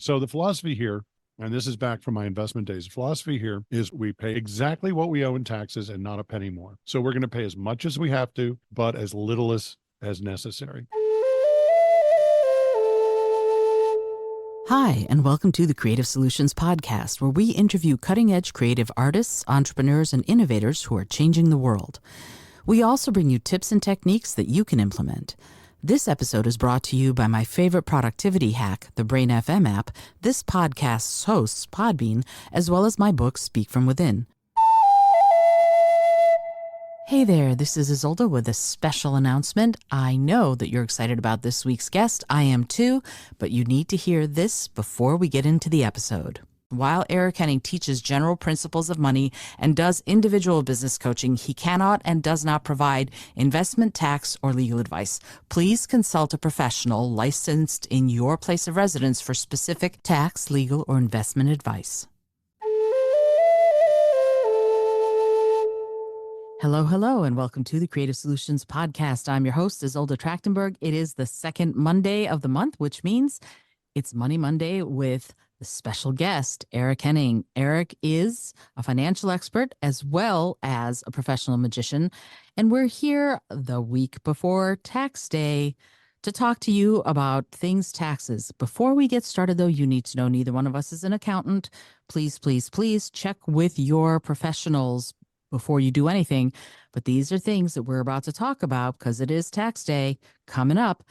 So the philosophy here, and this is back from my investment days, the philosophy here is we pay exactly what we owe in taxes and not a penny more. So we're going to pay as much as we have to, but as little as necessary. Hi, and welcome to the Creative Solutions Podcast, where we interview cutting-edge creative artists, entrepreneurs, and innovators who are changing the world. We also bring you tips and techniques that you can implement. This episode is brought to you by my favorite productivity hack, the Brain FM app, this podcast's hosts, Podbean, as well as my book, Speak From Within. Hey there, this is Isolde with a special announcement. I know that you're excited about this week's guest. I am too, but you need to hear this before we get into the episode. While Eric Henning teaches general principles of money and does individual business coaching, he cannot and does not provide investment, tax, or legal advice. Please consult a professional licensed in your place of residence for specific tax, legal, or investment advice. Hello, and welcome to the Creative Solutions Podcast. I'm your host, Isolde Trachtenberg. It is the second Monday of the month, which means it's Money Monday with the special guest, Eric Henning. Eric is a financial expert as well as a professional magician, and we're here the week before tax day to talk to you about things taxes. Before we get started, though, you need to know neither one of us is an accountant. Please check with your professionals before you do anything. But these are things that we're about to talk about because it is tax day coming up,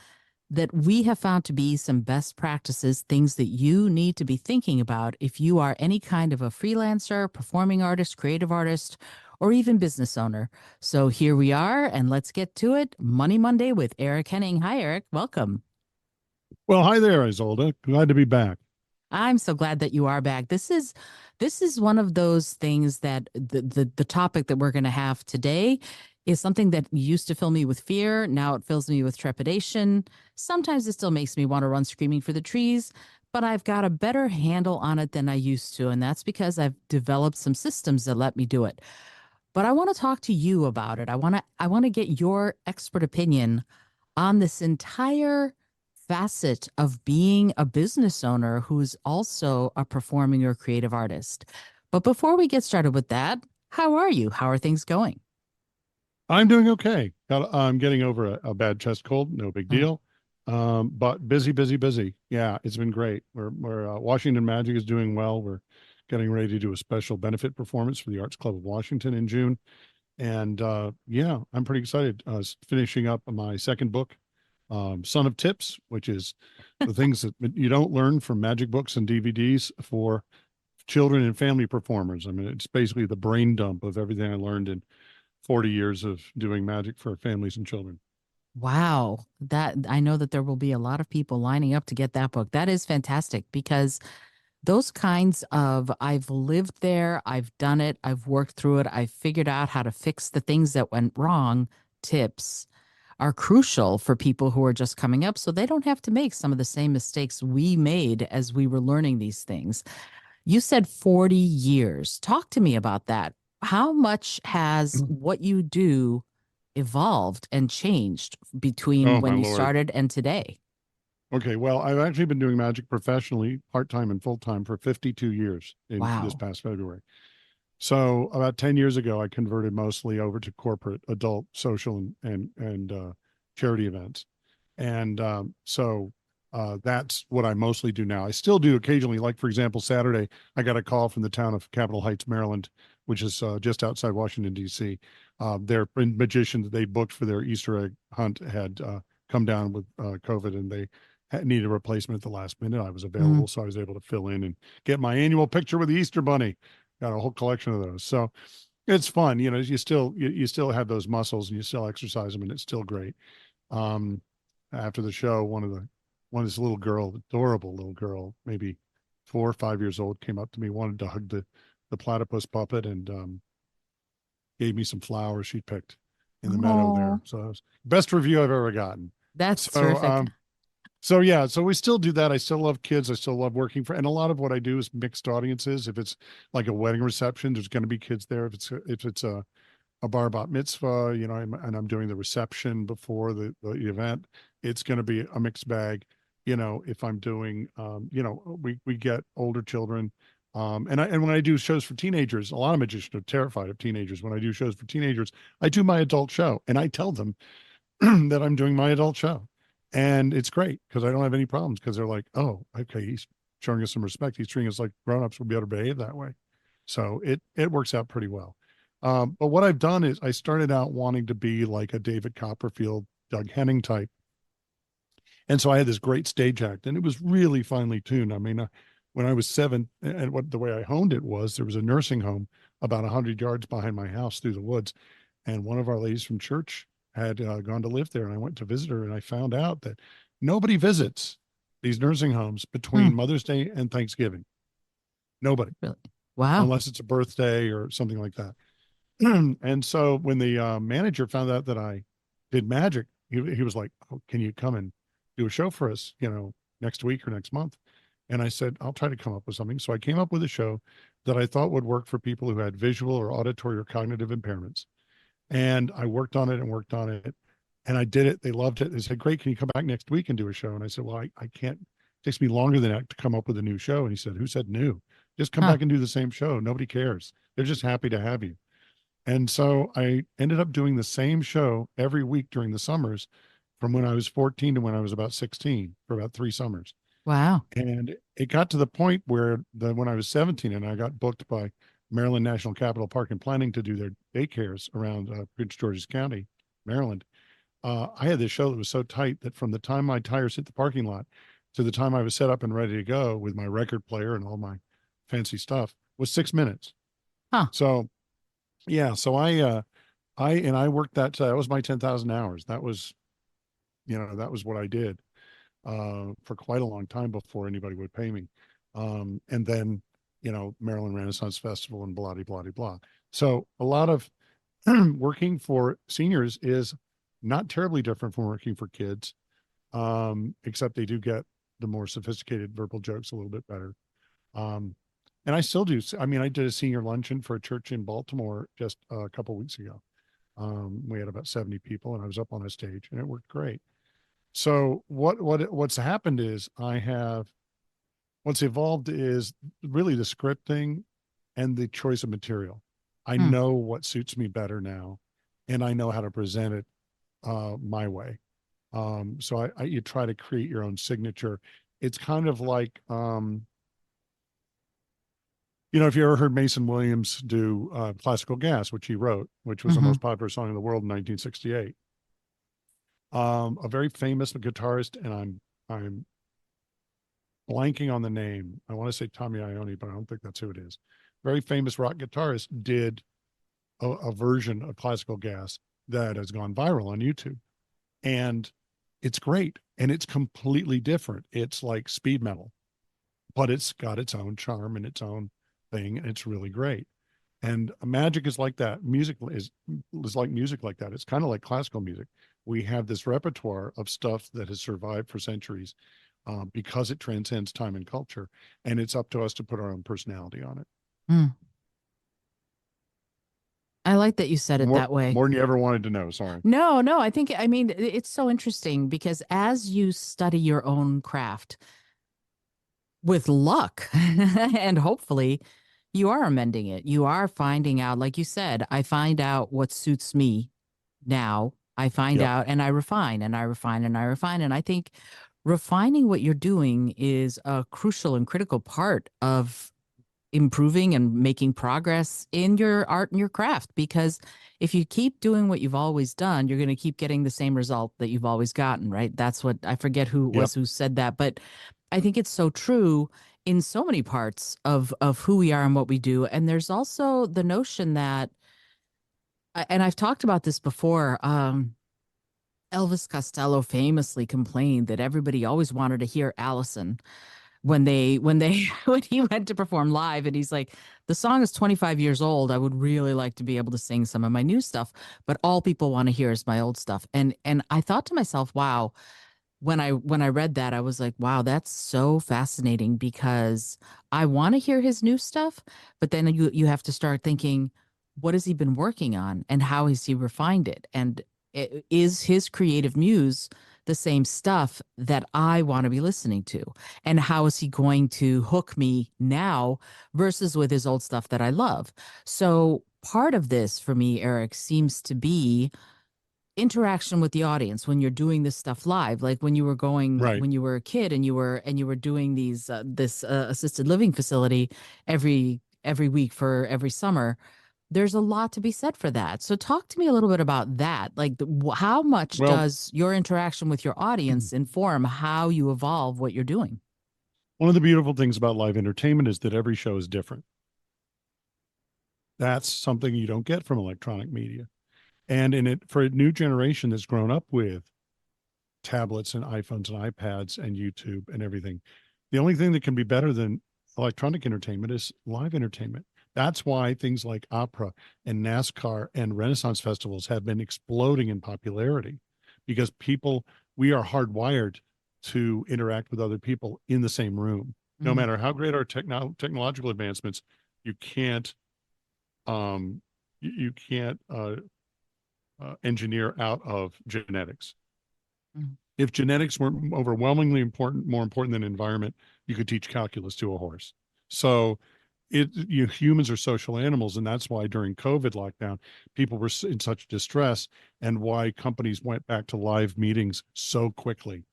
that we have found to be some best practices, things that you need to be thinking about if you are any kind of a freelancer, performing artist, creative artist, or even business owner. So here we are, and let's get to it. Money Monday with Eric Henning. Hi, Eric. Welcome. Well, hi there, Isolde. Glad to be back. I'm so glad that you are back. This is one of those things that the topic that we're going to have today is something that used to fill me with fear. Now it fills me with trepidation. Sometimes it still makes me want to run screaming for the trees, but I've got a better handle on it than I used to. And that's because I've developed some systems that let me do it. But I want to talk to you about it. I want to get your expert opinion on this entire facet of being a business owner who's also a performing or creative artist. But before we get started with that, how are you? How are things going? I'm doing okay. I'm getting over a bad chest cold. No big deal. But busy. Yeah, it's been great. We're Washington Magic is doing well. We're getting ready to do a special benefit performance for the Arts Club of Washington in June. And yeah, I'm pretty excited. Finishing up my second book, Son of Tips, which is the things that you don't learn from magic books and DVDs for children and family performers. I mean, it's basically the brain dump of everything I learned in 40 years of doing magic for families and children. Wow. That I know that there will be a lot of people lining up to get that book. That is fantastic because those kinds of, I've lived there, I've done it, I've worked through it, I've figured out how to fix the things that went wrong, tips are crucial for people who are just coming up so they don't have to make some of the same mistakes we made as we were learning these things. You said 40 years. Talk to me about that. How much has what you do evolved and changed between Oh, my when you Lord. started and today? Okay, well, I've actually been doing magic professionally, part-time and full-time for 52 years in this Wow. past February. So about 10 years ago, I converted mostly over to corporate, adult, social, and charity events. And that's what I mostly do now. I still do occasionally, like, for example, Saturday, I got a call from the town of Capitol Heights, Maryland, which is just outside Washington, D.C. Their magician that they booked for their Easter egg hunt had come down with COVID, and they needed a replacement at the last minute. I was available, so I was able to fill in and get my annual picture with the Easter Bunny. Got a whole collection of those. So it's fun. You know, you still have those muscles and you still exercise them, and it's still great. After the show, this little girl, adorable little girl, maybe 4 or 5 years old, came up to me, wanted to hug the platypus puppet, and gave me some flowers she picked in the meadow there. So it was best review I've ever gotten. That's So terrific. So yeah, so we still do that. I still love kids. I still love working for, and a lot of what I do is mixed audiences. If it's like a wedding reception, there's going to be kids there. If it's a bar bat mitzvah, and I'm doing the reception before the event, it's going to be a mixed bag. if I'm doing, we get older children. And when I do shows for teenagers, a lot of magicians are terrified of teenagers. When I do shows for teenagers, I do my adult show and I tell them that I'm doing my adult show. And it's great because I don't have any problems because they're like, oh, okay, he's showing us some respect. He's treating us like grown-ups would be able to behave that way. So it works out pretty well. But what I've done is I started out wanting to be like a David Copperfield, Doug Henning type. And so I had this great stage act and it was really finely tuned. I mean, when I was 7, and what the way I honed it was there was a nursing home about 100 yards behind my house through the woods. And one of our ladies from church had gone to live there. And I went to visit her and I found out that nobody visits these nursing homes Hmm. between Mother's Day and Thanksgiving. Nobody, Really? Wow. unless it's a birthday or something like that. And so when the manager found out that I did magic, he was like, oh, can you come and do a show for us, next week or next month? And I said, I'll try to come up with something. So I came up with a show that I thought would work for people who had visual or auditory or cognitive impairments. And I worked on it and worked on it. And I did it. They loved it. They said, great, can you come back next week and do a show? And I said, well, I can't. It takes me longer than that to come up with a new show. And he said, who said new? Just come Huh. back and do the same show. Nobody cares. They're just happy to have you. And so I ended up doing the same show every week during the summers from when I was 14 to when I was about 16 for about 3 summers. Wow. And it got to the point where when I was 17 and I got booked by Maryland National Capital Park and Planning to do their daycares around Prince George's County, Maryland. I had this show that was so tight that from the time my tires hit the parking lot to the time I was set up and ready to go with my record player and all my fancy stuff was 6 minutes. Huh. So yeah, so I worked that was my 10,000 hours. That was what I did for quite a long time before anybody would pay me. And then, Maryland Renaissance Festival and blah, blah, blah, blah. So a lot of working for seniors is not terribly different from working for kids, except they do get the more sophisticated verbal jokes a little bit better. Um, and I still do. I mean, I did a senior luncheon for a church in Baltimore just a couple of weeks ago. We had about 70 people and I was up on a stage and it worked great. So what's happened is what's evolved is really the scripting and the choice of material. I Hmm. know what suits me better now and I know how to present it my way. So you try to create your own signature. It's kind of like, if you ever heard Mason Williams do Classical Gas, which he wrote, which was the Mm-hmm. most popular song in the world in 1968. A very famous guitarist, and I'm blanking on the name. I want to say Tommy Iommi, but I don't think that's who it is. Very famous rock guitarist did a version of Classical Gas that has gone viral on YouTube. And it's great. And it's completely different. It's like speed metal, but it's got its own charm and its own thing. And it's really great. And magic is like that. Music is like music like that. It's kind of like classical music. We have this repertoire of stuff that has survived for centuries because it transcends time and culture. And it's up to us to put our own personality on it. Hmm. I like that you said it More, that way. more than you ever wanted to know. Sorry. No, no, I mean, it's so interesting because as you study your own craft with luck and hopefully you are amending it, you are finding out, like you said, I find out what suits me now. I find Yep. out and I refine and I refine and I refine. And I think refining what you're doing is a crucial and critical part of improving and making progress in your art and your craft, because if you keep doing what you've always done, you're going to keep getting the same result that you've always gotten, right? That's what I forget who it Yep. was who said that, but I think it's so true in so many parts of who we are and what we do. And there's also the notion that and I've talked about this before. Elvis Costello famously complained that everybody always wanted to hear Allison when when he went to perform live, and he's like, the song is 25 years old. I would really like to be able to sing some of my new stuff, but all people want to hear is my old stuff. And I thought to myself, wow, when I read that, I was like, wow, that's so fascinating, because I want to hear his new stuff, but then you have to start thinking, what has he been working on and how has he refined it? And is his creative muse the same stuff that I want to be listening to? And how is he going to hook me now versus with his old stuff that I love? So part of this for me, Eric, seems to be interaction with the audience when you're doing this stuff live, like when you were going Right. when you were a kid and you were doing these this assisted living facility every week for every summer. There's a lot to be said for that. So talk to me a little bit about that. Like how much Well, does your interaction with your audience inform how you evolve what you're doing? one of the beautiful things about live entertainment is that every show is different. That's something you don't get from electronic media. And in it, for a new generation that's grown up with tablets and iPhones and iPads and YouTube and everything, the only thing that can be better than electronic entertainment is live entertainment. That's why things like opera and NASCAR and Renaissance festivals have been exploding in popularity, because we are hardwired to interact with other people in the same room. No Mm, matter how great our technological advancements, you can't you can't engineer out of genetics. mm, If genetics weren't overwhelmingly important, more important than environment, you could teach calculus to a horse. So humans are social animals, and that's why during COVID lockdown, people were in such distress, and why companies went back to live meetings so quickly.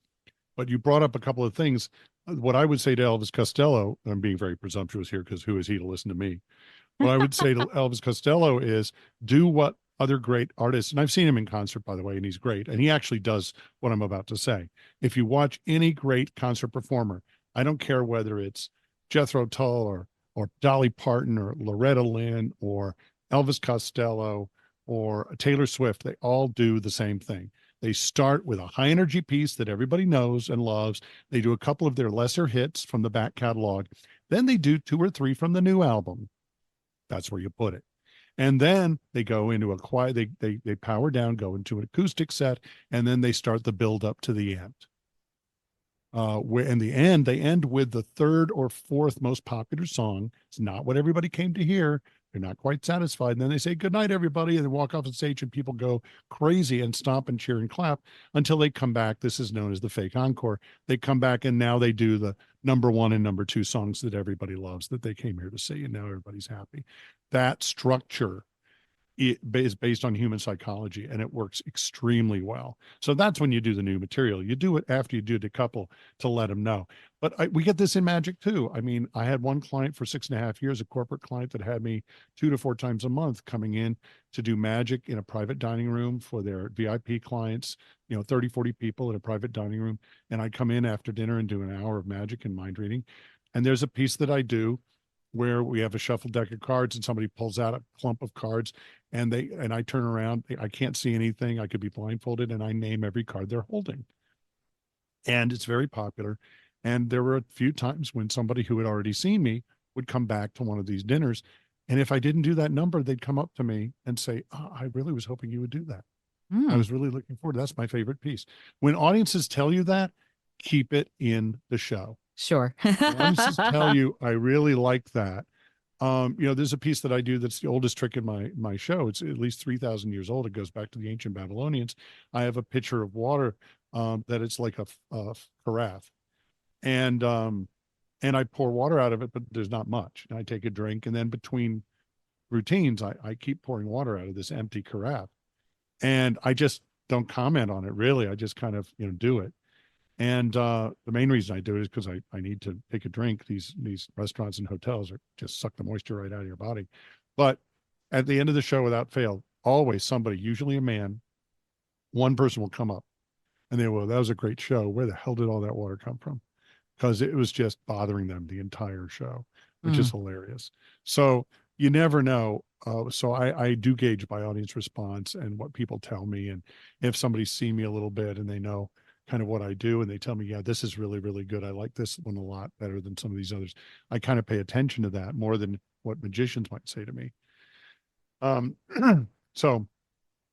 But you brought up a couple of things. What I would say to Elvis Costello, I'm being very presumptuous here because who is he to listen to me? What I would say to Elvis Costello is do what other great artists, and I've seen him in concert, by the way, and he's great. And he actually does what I'm about to say. If you watch any great concert performer, I don't care whether it's Jethro Tull or Dolly Parton or Loretta Lynn or Elvis Costello or Taylor Swift, they all do the same thing. They start with a high energy piece that everybody knows and loves. They do a couple of their lesser hits from the back catalog. Then they do two or three from the new album. That's where you put it. And then they go into a quiet, they power down, go into an acoustic set, and then they start the build up to the end. Where in the end, they end with the third or fourth most popular song. It's not what everybody came to hear. They're not quite satisfied. And then they say, good night, everybody. And they walk off the stage and people go crazy and stomp and cheer and clap until they come back. This is known as the fake encore. They come back and now they do the number one and number two songs that everybody loves that they came here to see. And now everybody's happy. That structure is based on human psychology, and it works extremely well. So that's when you do the new material. You do it after you do the couple to let them know. But we get this in magic too. I mean, I had one client for 6.5 years, a corporate client that had me 2 to 4 times a month coming in to do magic in a private dining room for their VIP clients, 30, 40 people in a private dining room. And I come in after dinner and do an hour of magic and mind reading. And there's a piece that I do where we have a shuffled deck of cards and somebody pulls out a clump of cards, and I turn around, I can't see anything, I could be blindfolded, and I name every card they're holding. And it's very popular. And there were a few times when somebody who had already seen me would come back to one of these dinners, and if I didn't do that number, they'd come up to me and say, oh, I really was hoping you would do that. I mm, was really looking forward to that's my favorite piece. When audiences tell you that, keep it in the show. sure. When audiences tell you, I really like that. There's a piece that I do that's the oldest trick in my show. It's at least 3,000 years old. It goes back to the ancient Babylonians. I have a pitcher of water that it's like a carafe, and I pour water out of it, but there's not much. And I take a drink, and then between routines, I keep pouring water out of this empty carafe, and I just don't comment on it really. I just kind of do it. And the main reason I do it is because I need to take a drink. These restaurants and hotels are just suck the moisture right out of your body. But at the end of the show, without fail, always somebody, usually a man, one person will come up and they will, that was a great show. Where the hell did all that water come from? Because it was just bothering them the entire show, which is Mm. hilarious. So you never know. So I do gauge by audience response and what people tell me. And if somebody's seen me a little bit and they know kind of what I do and they tell me, yeah, this is really, really good. I like this one a lot better than some of these others. I kind of pay attention to that more than what magicians might say to me. Um, so,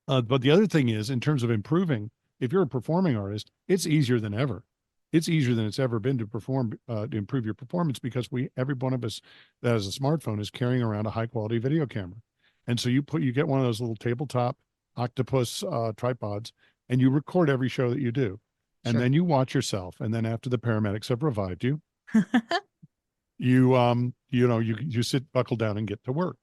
but the other thing is, in terms of improving, if you're a performing artist, it's easier than ever. It's easier than it's ever been to to improve your performance, because every one of us that has a smartphone is carrying around a high quality video camera. And so you get one of those little tabletop octopus tripods and you record every show that you do. And Sure. then you watch yourself. And then after the paramedics have revived you, you sit buckle down and get to work.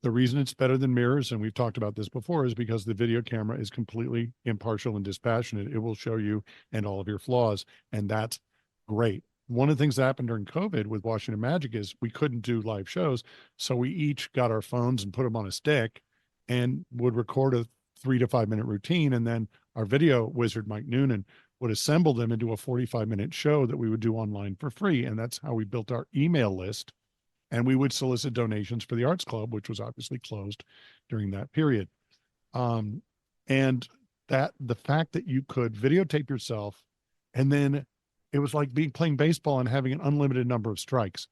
The reason it's better than mirrors, and we've talked about this before, is because the video camera is completely impartial and dispassionate. It will show you and all of your flaws, and that's great. One of the things that happened during COVID with Washington Magic is we couldn't do live shows, so we each got our phones and put them on a stick and would record a 3 to 5 minute routine, and then our video wizard Mike Noonan would assemble them into a 45-minute show that we would do online for free, and that's how we built our email list, and we would solicit donations for the Arts Club, which was obviously closed during that period. Um, and that the fact that you could videotape yourself, and then it was like playing baseball and having an unlimited number of strikes.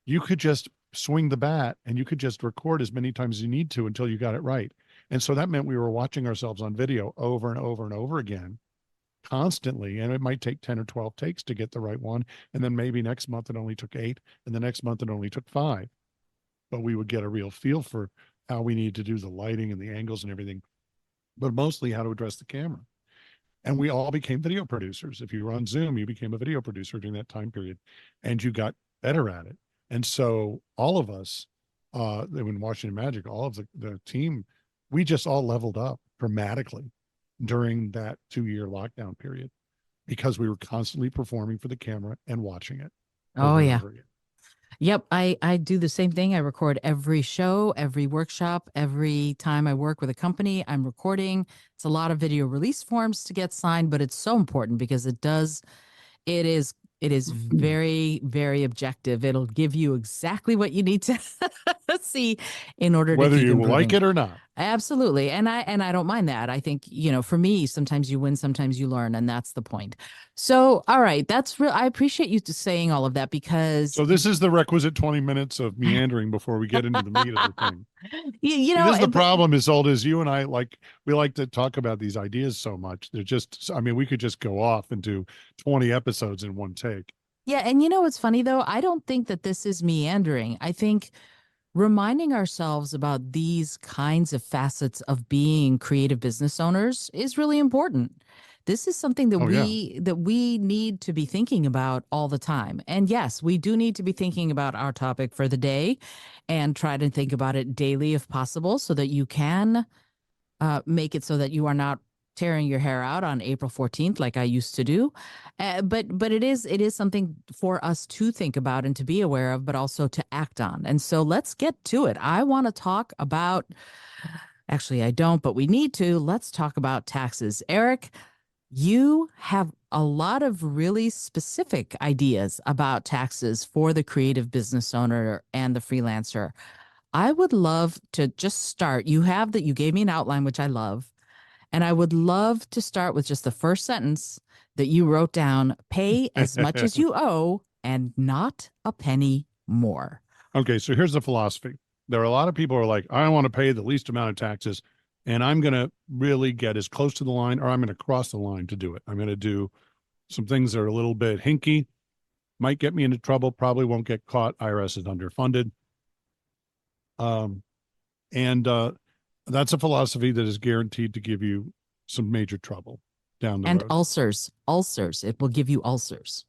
You could just swing the bat and you could just record as many times as you need to until you got it right. And so that meant we were watching ourselves on video over and over and over again constantly, and it might take 10 or 12 takes to get the right one, and then maybe next month it only took 8, and the next month it only took 5, but we would get a real feel for how we need to do the lighting and the angles and everything, but mostly how to address the camera. And we all became video producers. If you were on Zoom, you became a video producer during that time period, and you got better at it. And so all of us in Washington Magic, all of the team, we just all leveled up dramatically during that 2-year lockdown period because we were constantly performing for the camera and watching it Oh, over and yeah. over again. Yep, I do the same thing. I record every show, every workshop, every time I work with a company, I'm recording. It's a lot of video release forms to get signed, but it's so important because it is it is very, very objective. It'll give you exactly what you need to see in order to Whether keep you like improving. it or not. Absolutely. And I don't mind that. I think, for me, sometimes you win, sometimes you learn, and that's the point. So, all right, that's real. I appreciate you saying all of that because So this is the requisite 20 minutes of meandering before we get into the meat of the thing. See, this is the but problem, is old as you and I, like, we like to talk about these ideas so much. They're just, I mean, we could just go off and do 20 episodes in one take. yeah, and what's funny though? I don't think that this is meandering. I think reminding ourselves about these kinds of facets of being creative business owners is really important. This is something that Oh, yeah. we need to be thinking about all the time. And yes, we do need to be thinking about our topic for the day and try to think about it daily if possible so that you can make it so that you are not tearing your hair out on April 14th like I used to do. But it is something for us to think about and to be aware of, but also to act on. And so let's get to it. I want to talk about, actually I don't, but we need to. Let's talk about taxes. Eric, you have a lot of really specific ideas about taxes for the creative business owner and the freelancer. I would love to just start. You gave me an outline, which I love. And I would love to start with just the first sentence that you wrote down: pay as much as you owe and not a penny more. Okay, so here's the philosophy. There are a lot of people who are like, I want to pay the least amount of taxes, and I'm going to really get as close to the line, or I'm going to cross the line to do it. I'm going to do some things that are a little bit hinky, might get me into trouble, probably won't get caught. IRS is underfunded. And that's a philosophy that is guaranteed to give you some major trouble down the And road. ulcers. It will give you ulcers.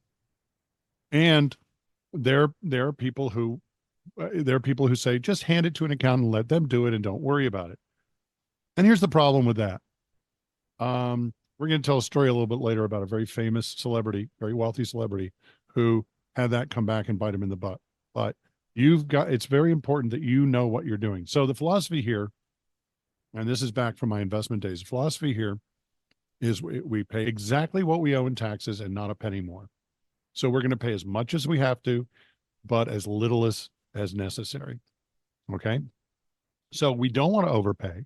And there are people who say just hand it to an accountant, let them do it, and don't worry about it. And here's the problem with that. We're going to tell a story a little bit later about a very famous celebrity, very wealthy celebrity, who had that come back and bite him in the butt. But it's very important that you know what you're doing. So the philosophy here, and this is back from my investment days, the philosophy here is we pay exactly what we owe in taxes and not a penny more. So we're going to pay as much as we have to, but as little as necessary. Okay. So we don't want to overpay.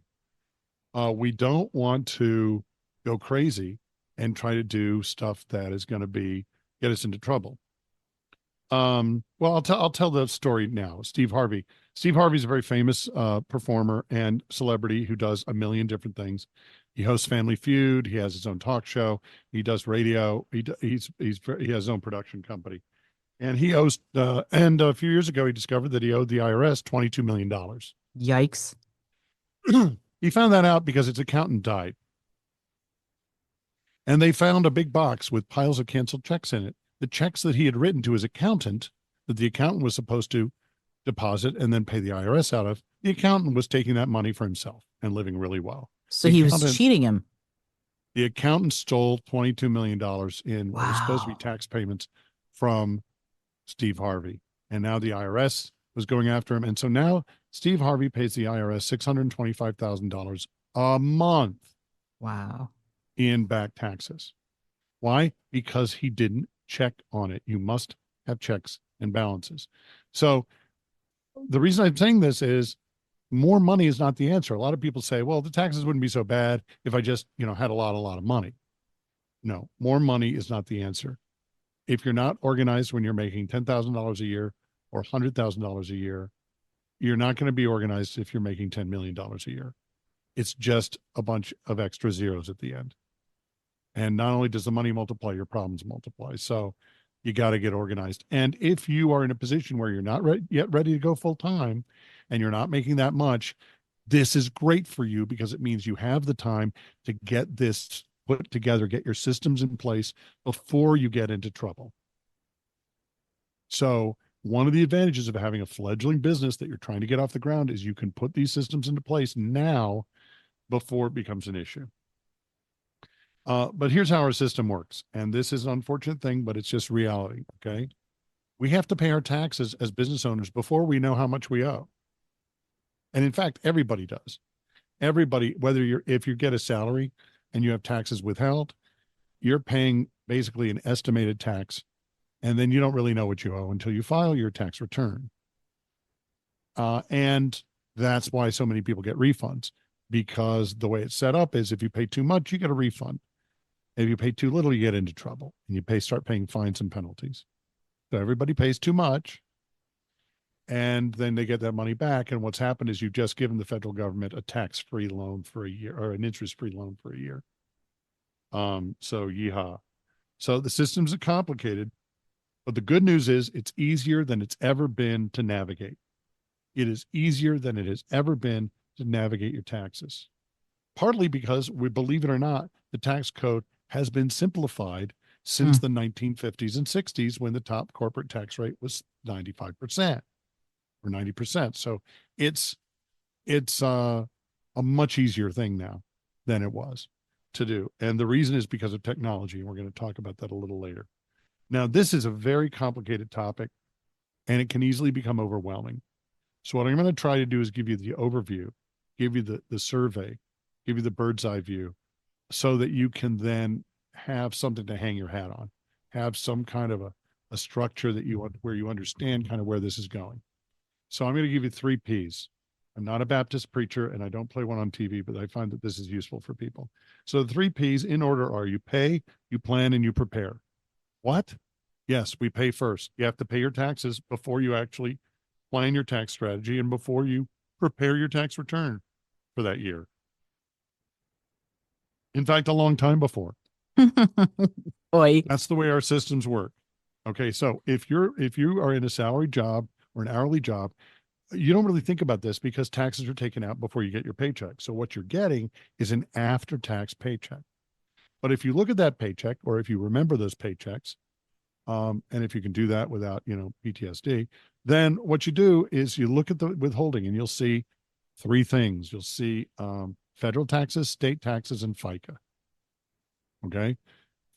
We don't want to go crazy and try to do stuff that is going to get us into trouble. Well, I'll tell the story now. Steve Harvey. Steve Harvey's a very famous performer and celebrity who does a million different things. He hosts Family Feud. He has his own talk show. He does radio. He has his own production company, and and a few years ago he discovered that he owed the IRS $22 million. Yikes. He found that out because his accountant died. And they found a big box with piles of canceled checks in it. The checks that he had written to his accountant, that the accountant was supposed to deposit and then pay the IRS out of, the accountant was taking that money for himself and living really well. So The he was accountant, cheating him. the accountant stole $22 million in what was supposed to be Wow. tax payments from Steve Harvey. And now the IRS was going after him. And so now Steve Harvey pays the IRS $625,000 a month Wow. in back taxes. Why? Because he didn't check on it. You must have checks and balances. So the reason I'm saying this is more money is not the answer. A lot of people say, well, the taxes wouldn't be so bad if I just, had a lot of money. No, more money is not the answer. If you're not organized when you're making $10,000 a year or $100,000 a year, you're not going to be organized if you're making $10 million a year. It's just a bunch of extra zeros at the end. And not only does the money multiply, your problems multiply. So you got to get organized. And if you are in a position where you're not yet ready to go full time and you're not making that much, this is great for you because it means you have the time to get this put together, get your systems in place before you get into trouble. So one of the advantages of having a fledgling business that you're trying to get off the ground is you can put these systems into place now before it becomes an issue. But here's how our system works. And this is an unfortunate thing, but it's just reality. Okay. We have to pay our taxes as business owners before we know how much we owe. And in fact, everybody does. Everybody, if you get a salary and you have taxes withheld, you're paying basically an estimated tax. And then you don't really know what you owe until you file your tax return. And that's why so many people get refunds, because the way it's set up is if you pay too much, you get a refund. If you pay too little, you get into trouble and you start paying fines and penalties. So everybody pays too much and then they get that money back. And what's happened is you've just given the federal government a tax-free loan for a year or an interest-free loan for a year. So yeehaw. So the systems are complicated, but the good news is it's easier than it's ever been to navigate. It is easier than it has ever been to navigate your taxes. Partly because, we believe it or not, the tax code has been simplified since the 1950s and 60s when the top corporate tax rate was 95% or 90%. So it's a much easier thing now than it was to do. And the reason is because of technology. And we're going to talk about that a little later. Now, this is a very complicated topic and it can easily become overwhelming. So what I'm going to try to do is give you the overview, give you the survey, give you the bird's eye view so that you can then have something to hang your hat on, have some kind of a structure that you want, where you understand kind of where this is going. So I'm going to give you 3 Ps. I'm not a Baptist preacher and I don't play one on TV, but I find that this is useful for people. So the 3 Ps in order are you pay, you plan, and you prepare. What? Yes, we pay first. You have to pay your taxes before you actually plan your tax strategy and before you prepare your tax return for that year. In fact, a long time before. Boy. That's the way our systems work. Okay, so if you are in a salary job or an hourly job, you don't really think about this because taxes are taken out before you get your paycheck. So what you're getting is an after-tax paycheck. But if you look at that paycheck, or if you remember those paychecks, and if you can do that without, PTSD, then what you do is you look at the withholding and you'll see 3 things. You'll see federal taxes, state taxes, and FICA. Okay.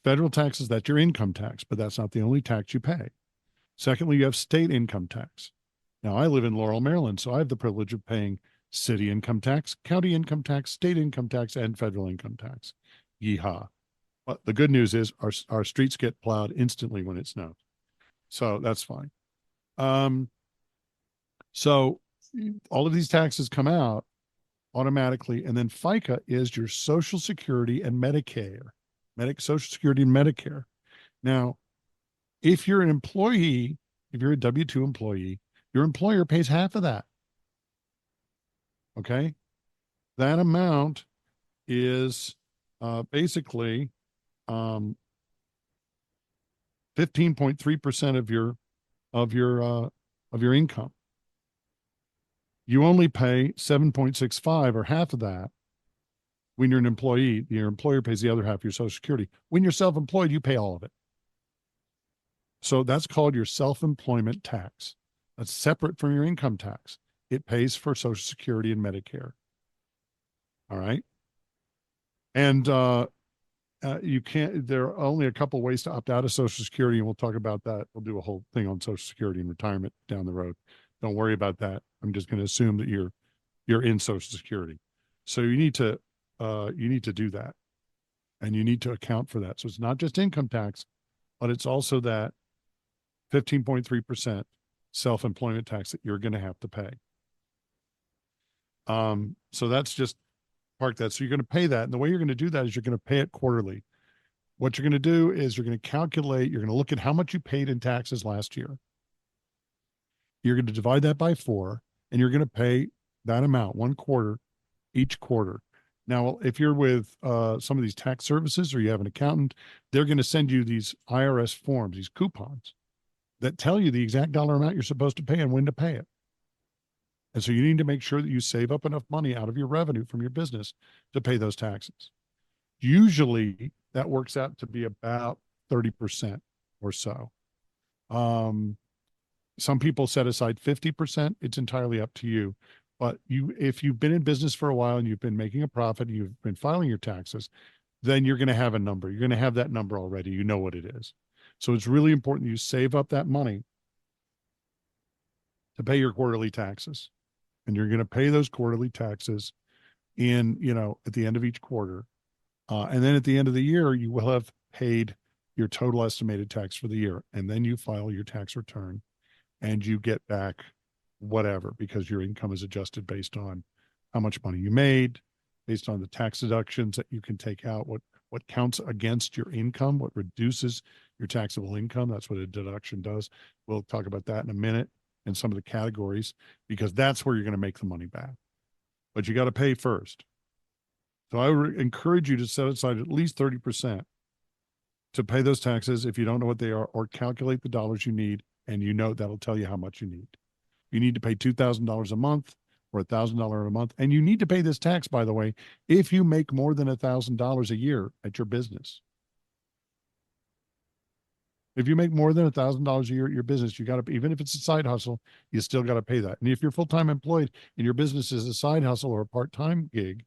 Federal taxes, that's your income tax, but that's not the only tax you pay. Secondly, you have state income tax. Now, I live in Laurel, Maryland, so I have the privilege of paying city income tax, county income tax, state income tax, and federal income tax. Yeehaw. But the good news is our streets get plowed instantly when it snows. So that's fine. So all of these taxes come out automatically. And then FICA is your Social Security and Medicare, Social Security and Medicare. Now, if you're an employee, if you're a W-2 employee, your employer pays half of that. Okay. That amount is basically 15.3% of your income. You only pay 7.65 or half of that When you're an employee, your employer pays the other half of your Social Security. When you're self-employed, you pay all of it. So that's called your self-employment tax. That's separate from your income tax. It pays for Social Security and Medicare. All right. And you can't, there are only a couple ways to opt out of Social Security, and we'll talk about that. We'll do a whole thing on Social Security and retirement down the road. Don't worry about that. I'm just going to assume that you're in Social Security. So you need to do that, and you need to account for that. So it's not just income tax, but it's also that 15.3% self-employment tax that you're going to have to pay. So that's just park that. So you're going to pay that. And the way you're going to do that is you're going to pay it quarterly. What you're going to do is you're going to calculate, you're going to look at how much you paid in taxes last year. You're going to divide that by 4, and you're going to pay that amount, 1/4 each quarter. Now, if you're with some of these tax services or you have an accountant, they're going to send you these IRS forms, these coupons that tell you the exact dollar amount you're supposed to pay and when to pay it. And so you need to make sure that you save up enough money out of your revenue from your business to pay those taxes. Usually that works out to be about 30% or so. Some people set aside 50%. It's entirely up to you. But if you've been in business for a while and you've been making a profit and you've been filing your taxes, then you're going to have a number. You're going to have that number already. You know what it is. So it's really important you save up that money to pay your quarterly taxes. And you're going to pay those quarterly taxes in, at the end of each quarter. And then at the end of the year, you will have paid your total estimated tax for the year. And then you file your tax return and you get back whatever, because your income is adjusted based on how much money you made, based on the tax deductions that you can take out, what counts against your income, what reduces your taxable income. That's what a deduction does. We'll talk about that in a minute and some of the categories, because that's where you're going to make the money back. But you got to pay first. So I would encourage you to set aside at least 30% to pay those taxes if you don't know what they are, or calculate the dollars you need, and that'll tell you how much you need. You need to pay $2,000 a month or $1,000 a month. And you need to pay this tax, by the way, if you make more than $1,000 a year at your business. If you make more than $1,000 a year at your business, you got to, even if it's a side hustle, you still got to pay that. And if you're full-time employed and your business is a side hustle or a part-time gig,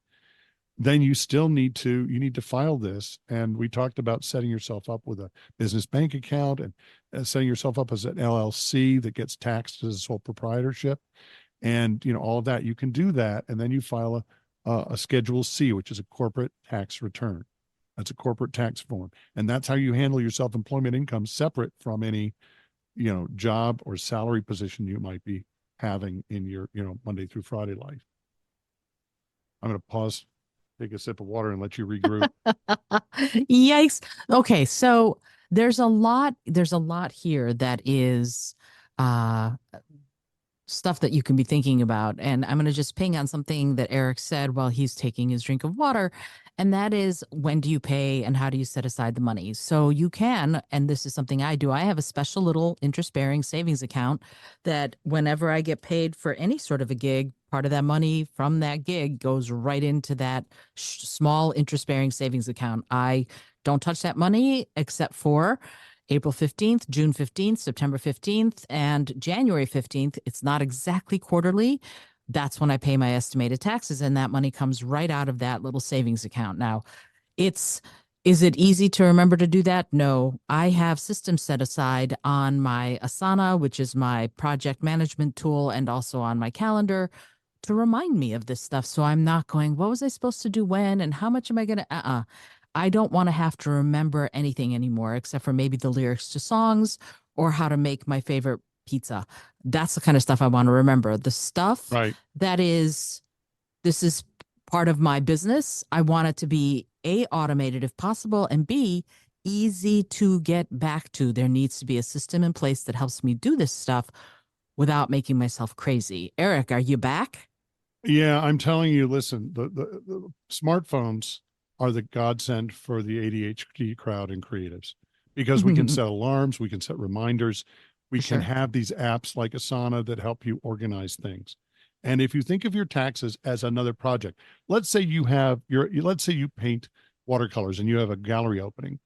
then you still need to file this. And we talked about setting yourself up with a business bank account and setting yourself up as an LLC that gets taxed as a sole proprietorship. And, all of that, you can do that. And then you file a Schedule C, which is a corporate tax return. That's a corporate tax form. And that's how you handle your self-employment income, separate from any, job or salary position you might be having in your, Monday through Friday life. I'm going to pause, take a sip of water, and let you regroup. Yikes. Okay, so there's a lot here that is stuff that you can be thinking about. And I'm going to just ping on something that Eric said while he's taking his drink of water. And that is, when do you pay and how do you set aside the money? So you can, and this is something I do, I have a special little interest-bearing savings account that whenever I get paid for any sort of a gig, part of that money from that gig goes right into that small interest-bearing savings account. I don't touch that money except for April 15th, June 15th, September 15th, and January 15th. It's not exactly quarterly. That's when I pay my estimated taxes, and that money comes right out of that little savings account. Now, is it easy to remember to do that? No. I have systems set aside on my Asana, which is my project management tool, and also on my calendar to remind me of this stuff. So I'm not going, what was I supposed to do when, and how much am I going to, I don't want to have to remember anything anymore, except for maybe the lyrics to songs or how to make my favorite pizza. That's the kind of stuff I want to remember. The stuff Right. that this is part of my business, I want it to be A, automated if possible, and B, easy to get back to. There needs to be a system in place that helps me do this stuff without making myself crazy. Eric, are you back? Yeah, I'm telling you, listen, the smartphones are the godsend for the ADHD crowd and creatives, because we can set alarms, we can set reminders, we can Sure. have these apps like Asana that help you organize things. And if you think of your taxes as another project, let's say let's say you paint watercolors and you have a gallery opening.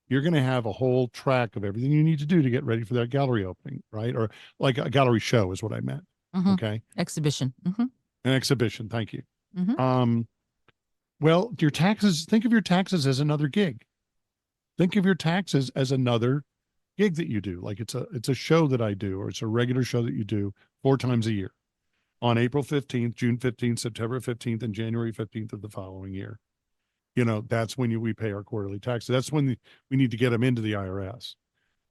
You're going to have a whole track of everything you need to do to get ready for that gallery opening, right? Or like a gallery show is what I meant. Hmm. Okay. Exhibition. An exhibition. Thank you. Hmm. Um, well, your taxes, think of your taxes as another gig. Think of your taxes as another gig that you do. Like it's a show that I do, or it's a regular show that you do 4 times a year on April 15th, June 15th, September 15th, and January 15th of the following year. That's when we pay our quarterly taxes. That's when we need to get them into the IRS.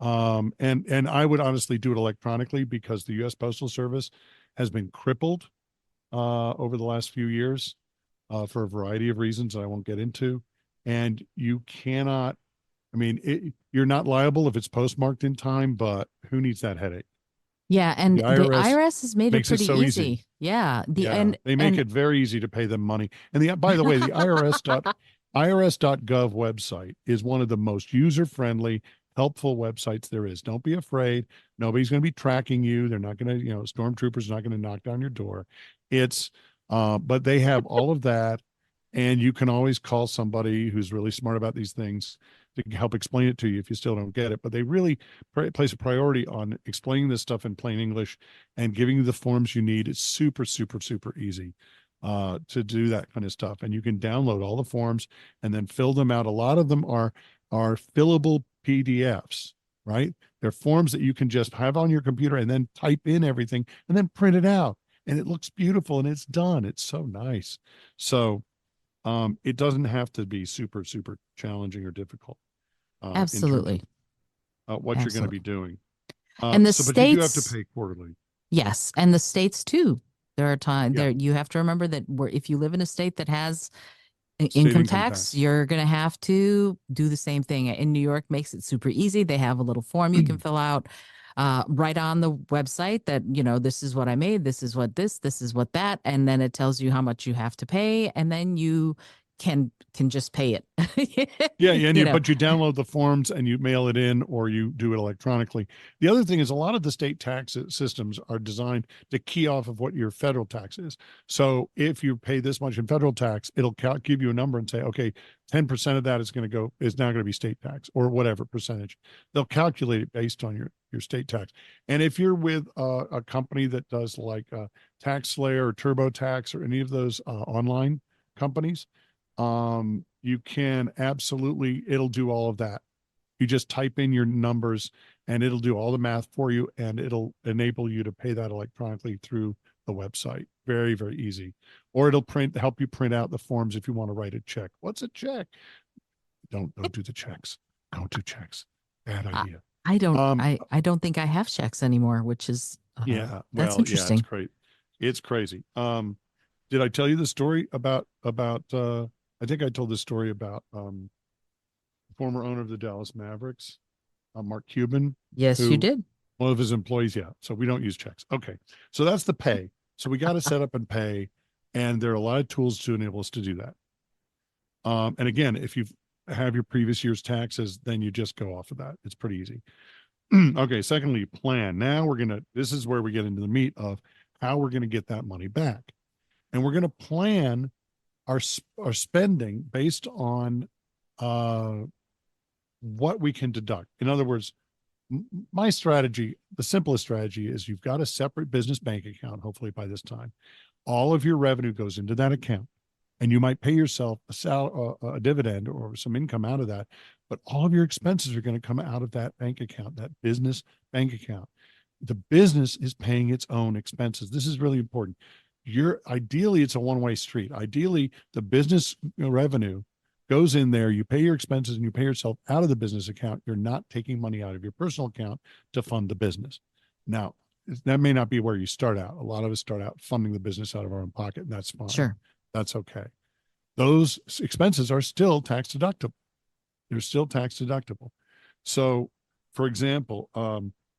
And I would honestly do it electronically because the U.S. Postal Service has been crippled over the last few years for a variety of reasons that I won't get into. And you cannot, I mean, you're not liable if it's postmarked in time, but who needs that headache? Yeah, and The the IRS IRS has made it makes it pretty so easy. easy. Yeah, the Yeah, they make and it very easy to pay them money. And by the way, the IRS.gov website is one of the most user-friendly, helpful websites there is. Don't be afraid. Nobody's going to be tracking you. They're not going to, stormtroopers are not going to knock down your door. It's, but they have all of that, and you can always call somebody who's really smart about these things to help explain it to you if you still don't get it. But they really place a priority on explaining this stuff in plain English and giving you the forms you need. It's super, super, super easy to do that kind of stuff. And you can download all the forms and then fill them out. A lot of them are fillable PDFs, right? They're forms that you can just have on your computer and then type in everything and then print it out. And it looks beautiful and it's done. It's so nice. So it doesn't have to be super, super challenging or difficult in terms absolutely, of what you're going to be absolutely. doing. And the But you do have to states, pay quarterly. yes, and the states too. There are times Yeah, there you have to remember that if you live in a state that has state income income tax, tax. you're going to have to do the same thing. In New York, makes it super easy. They have a little form you can fill out right on the website that, this is what I made, this is what that, and then it tells you how much you have to pay, and then you can just pay it. Yeah, you know, but you download the forms and you mail it in or you do it electronically. The other thing is a lot of the state tax systems are designed to key off of what your federal tax is. So if you pay this much in federal tax, it'll give you a number and say, okay, 10% of that is now going to be state tax or whatever percentage. They'll calculate it based on your state tax. And if you're with a company that does like TaxSlayer or TurboTax or any of those online companies, you can absolutely, it'll do all of that. You just type in your numbers and it'll do all the math for you and it'll enable you to pay that electronically through the website. Very, very easy. Or it'll help you print out the forms if you want to write a check. What's a check? Don't do the checks. Don't do checks. Bad I, idea. I don't Um, I don't think I have checks anymore, which is yeah, that's well, yeah, it's interesting. great. It's crazy. Did I tell you the story about I think I told this story about former owner of the Dallas Mavericks, Mark Cuban, Yes, you who did. one of his employees, yeah. So we don't use checks. Okay. So that's the pay. So we got to set up and pay. And there are a lot of tools to enable us to do that. And again, if you have your previous year's taxes, then you just go off of that. It's pretty easy. Okay. Secondly, plan. Now this is where we get into the meat of how we're going to get that money back. And we're going to plan our spending based on uh, what we can deduct. In other words, my strategy, the simplest strategy is you've got a separate business bank account, hopefully by this time. All of your revenue goes into that account and you might pay yourself a dividend or some income out of that, but all of your expenses are going to come out of that bank account, that business bank account. The business is paying its own expenses. This is really important. Ideally, it's a one-way street. Ideally, the business revenue goes in there, you pay your expenses and you pay yourself out of the business account. You're not taking money out of your personal account to fund the business. Now, that may not be where you start out. A lot of us start out funding the business out of our own pocket, and that's fine. Sure. That's okay. Those expenses are still tax deductible. They're still tax deductible. So, for example,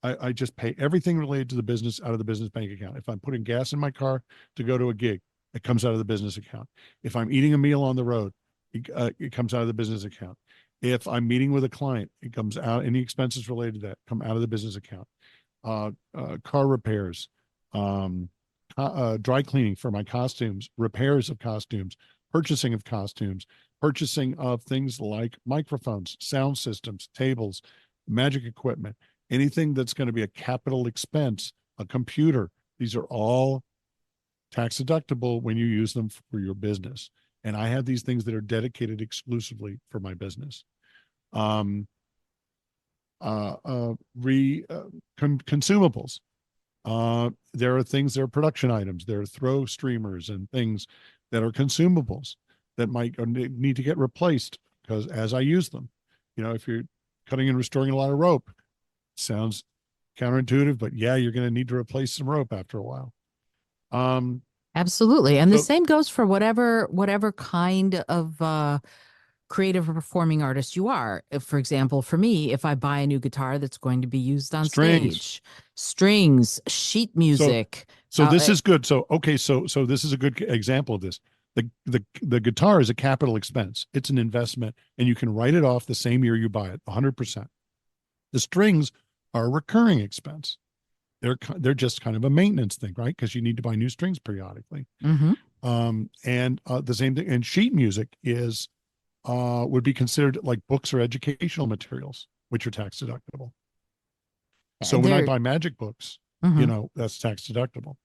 I just pay everything related to the business out of the business bank account. If I'm putting gas in my car to go to a gig, it comes out of the business account. If I'm eating a meal on the road, it comes out of the business account. If I'm meeting with a client, it comes out. Any expenses related to that come out of the business account. Car repairs, dry cleaning for my costumes, repairs of costumes, purchasing of costumes, purchasing of things like microphones, sound systems, tables, magic equipment, anything that's going to be a capital expense, a computer. These are all tax deductible when you use them for your business. And I have these things that are dedicated exclusively for my business. Um, Consumables. There are things, there are production items, there are throw streamers and things that are consumables that might need to get replaced because as I use them, if you're cutting and restoring a lot of rope, sounds counterintuitive, but yeah, you're going to need to replace some rope after a while. Absolutely. And the So same goes for whatever kind of creative or performing artist you are. If, for example, for me, if I buy a new guitar that's going to be used on strings. stage, strings, sheet So music. so this is good. So okay, so this is a good example of this. The guitar is a capital expense. It's an investment, and you can write it off the same year you buy it, 100%. The strings are a recurring expense. They're just kind of a maintenance thing, right? Because you need to buy new strings periodically. Mhm. And the same thing. And sheet music is would be considered like books or educational materials, which are tax deductible. So when I There, buy magic books, mhm. that's tax deductible.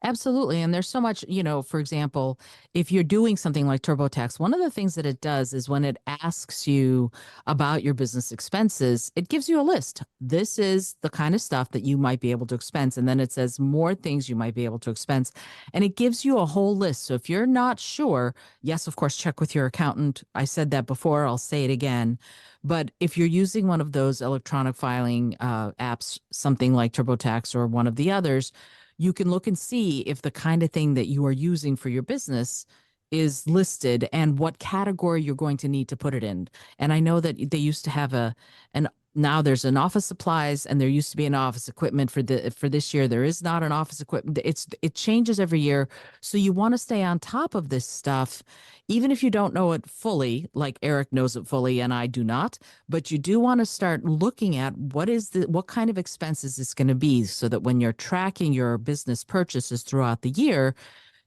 Absolutely. And there's so much, for example, if you're doing something like TurboTax, one of the things that it does is when it asks you about your business expenses, it gives you a list. This is the kind of stuff that you might be able to expense. And then it says more things you might be able to expense. And it gives you a whole list. So if you're not sure, yes, of course, check with your accountant. I said that before, I'll say it again. But if you're using one of those electronic filing apps, something like TurboTax or one of the others, you can look and see if the kind of thing that you are using for your business is listed and what category you're going to need to put it in. And I know that they used to have an now there's an office supplies and there used to be an office equipment for this year. There is not an office equipment. It changes every year. So you want to stay on top of this stuff, even if you don't know it fully, like Eric knows it fully and I do not, but you do want to start looking at what kind of expenses it's going to be so that when you're tracking your business purchases throughout the year,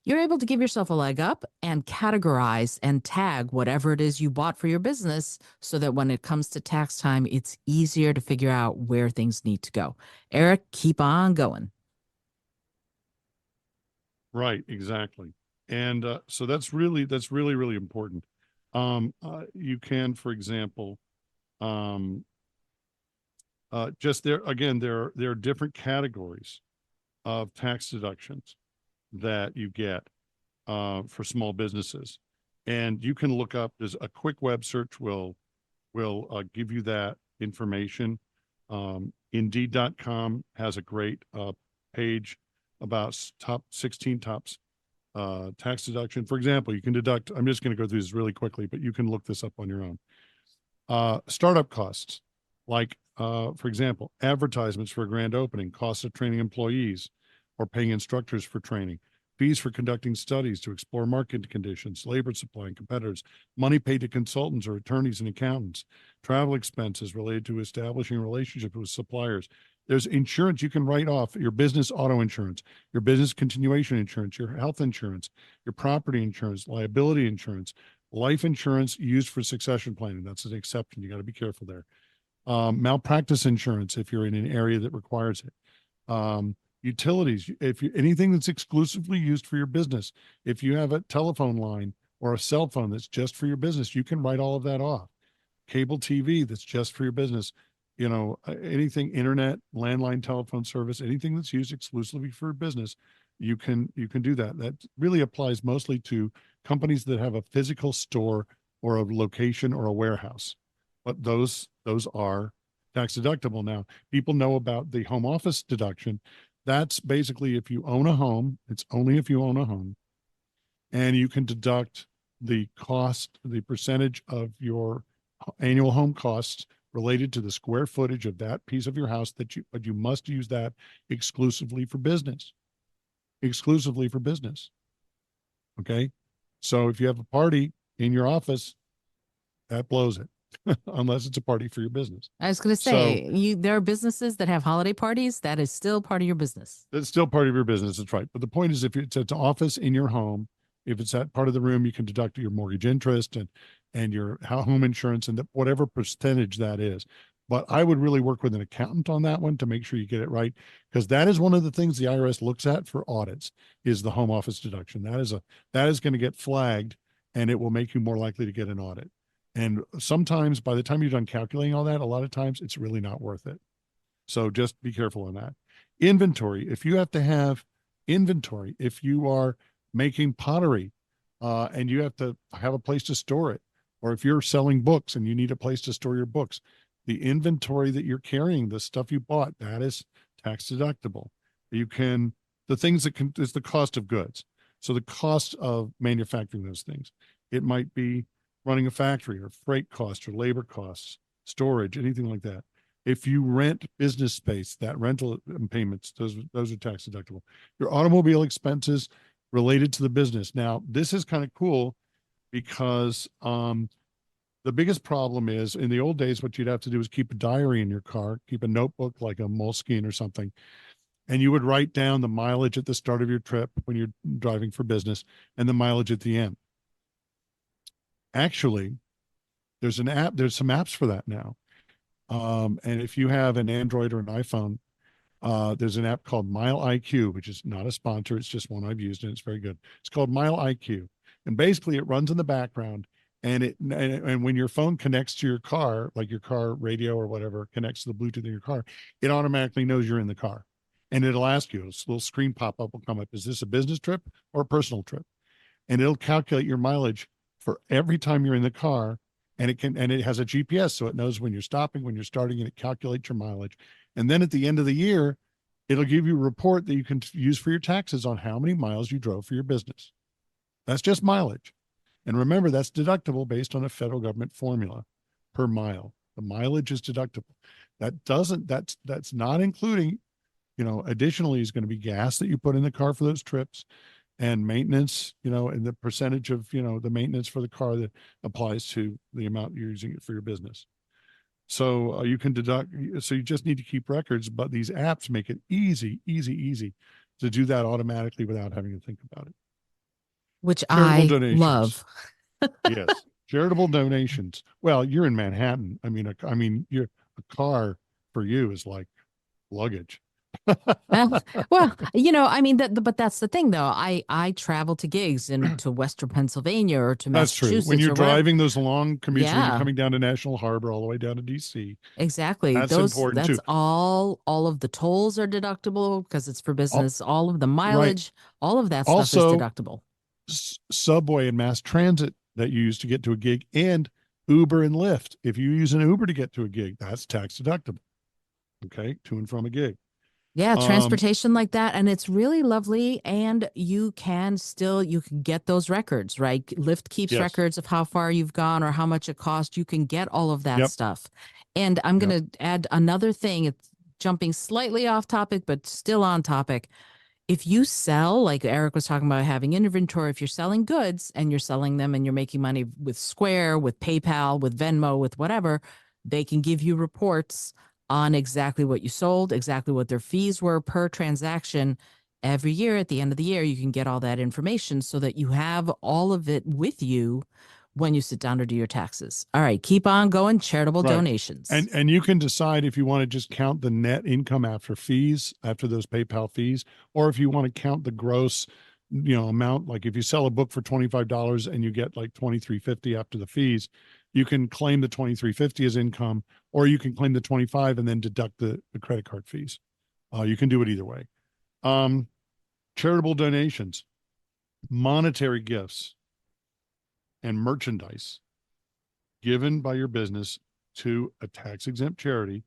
you're able to give yourself a leg up and categorize and tag whatever it is you bought for your business so that when it comes to tax time, it's easier to figure out where things need to go. Eric, keep on going. Right, exactly. And so that's really really important. You can, for example, um, just there again, there are different categories of tax deductions that you get for small businesses, and you can look up. There's a quick web search will give you that information. Indeed.com has a great page about top 16 tops tax deduction. For example, you can deduct, I'm just going to go through this really quickly, but you can look this up on your own. Startup costs, like, for example, advertisements for a grand opening, costs of training employees or paying instructors for training, fees for conducting studies to explore market conditions, labor supply and competitors, money paid to consultants or attorneys and accountants, travel expenses related to establishing relationships with suppliers. There's insurance you can write off: your business auto insurance, your business continuation insurance, your health insurance, your property insurance, liability insurance, life insurance used for succession planning. That's an exception. You got to be careful there. Malpractice insurance if you're in an area that requires it. Utilities, if you anything that's exclusively used for your business. If you have a telephone line or a cell phone that's just for your business, you can write all of that off. Cable TV that's just for your business. Anything internet, landline telephone service, anything that's used exclusively for business, you can do that. That really applies mostly to companies that have a physical store or a location or a warehouse. But those are tax deductible. Now, people know about the home office deduction. That's basically if you own a home, it's only if you own a home, and you can deduct the cost, the percentage of your annual home costs related to the square footage of that piece of your house but you must use that exclusively for business. Exclusively for business. Okay. So if you have a party in your office, that blows it. unless it's a party for your business. I was going to So say, there are businesses that have holiday parties. That is still part of your business. it's still part of your business. That's right. But the point is, if it's an office in your home, if it's that part of the room, you can deduct your mortgage interest and your home insurance and whatever percentage that is. But I would really work with an accountant on that one to make sure you get it right, because that is one of the things the IRS looks at for audits is the home office deduction. That is going to get flagged, and it will make you more likely to get an audit. And sometimes by the time you're done calculating all that, a lot of times it's really not worth it. So just be careful on that. Inventory. If you have to have inventory, if you are making pottery and you have to have a place to store it, or if you're selling books and you need a place to store your books, the inventory that you're carrying, the stuff you bought, that is tax deductible. You can, the things that can, is the cost of goods. So the cost of manufacturing those things. It might be running a factory or freight costs or labor costs, storage, anything like that. If you rent business space, that rental payments, those are tax deductible. Your automobile expenses related to the business. Now, this is kind of cool because the biggest problem is in the old days, what you'd have to do is keep a diary in your car, keep a notebook like a Moleskine or something, and you would write down the mileage at the start of your trip when you're driving for business and the mileage at the end. Actually, there's some apps for that now. And if you have an Android or an iPhone, there's an app called Mile IQ, which is not a sponsor. It's just one I've used and it's very good. It's called Mile IQ. And basically it runs in the background and when your phone connects to your car, like your car radio or whatever connects to the Bluetooth in your car, it automatically knows you're in the car. And it'll ask you, a little screen pop-up will come up. Is this a business trip or a personal trip? And it'll calculate your mileage for every time you're in the car. And it has a GPS, so it knows when you're stopping, when you're starting, and it calculates your mileage. And then at the end of the year, it'll give you a report that you can use for your taxes on how many miles you drove for your business. That's just mileage. And remember, that's deductible based on a federal government formula per mile. The mileage is deductible. That's not including, additionally is going to be gas that you put in the car for those trips and maintenance, and the percentage of, the maintenance for the car that applies to the amount you're using it for your business. So you can deduct, so you just need to keep records, but these apps make it easy to do that automatically without having to think about it. Which Charitable I donations. love. Yes. Charitable donations. Well, you're in Manhattan. I mean, a car for you is like luggage. Well, but that's the thing, though. I travel to gigs to Western Pennsylvania or to That's true. Massachusetts. When you're or wherever. driving those long commutes, when Yeah, you're coming down to National Harbor all the way down to DC, exactly. that's important That's too. all of the tolls are deductible because it's for All, business. All of the right. mileage, all of that stuff is Also, deductible. subway and mass transit that you use to get to a gig, and Uber and Lyft. If you use an Uber to get to a gig, that's tax deductible. Okay, to and from a gig. Yeah, transportation like that. And it's really lovely. And you can get those records, right? Lyft keeps Yes. records of how far you've gone or how much it cost. You can get all of that Yep. stuff. And I'm Yep. going to add another thing. It's jumping slightly off topic, but still on topic. If you sell, like Eric was talking about having inventory, if you're selling goods and you're selling them and you're making money with Square, with PayPal, with Venmo, with whatever, they can give you reports on exactly what you sold, exactly what their fees were per transaction. Every year at the end of the year, you can get all that information so that you have all of it with you when you sit down to do your taxes. All right, keep on going. Charitable Right. donations. And you can decide if you want to just count the net income after fees, after those PayPal fees, or if you want to count the gross, amount. Like if you sell a book for $25 and you get like $23.50 after the fees, you can claim the $23.50 as income, or you can claim the 25 and then deduct the credit card fees. You can do it either way. Charitable donations, monetary gifts, and merchandise given by your business to a tax-exempt charity.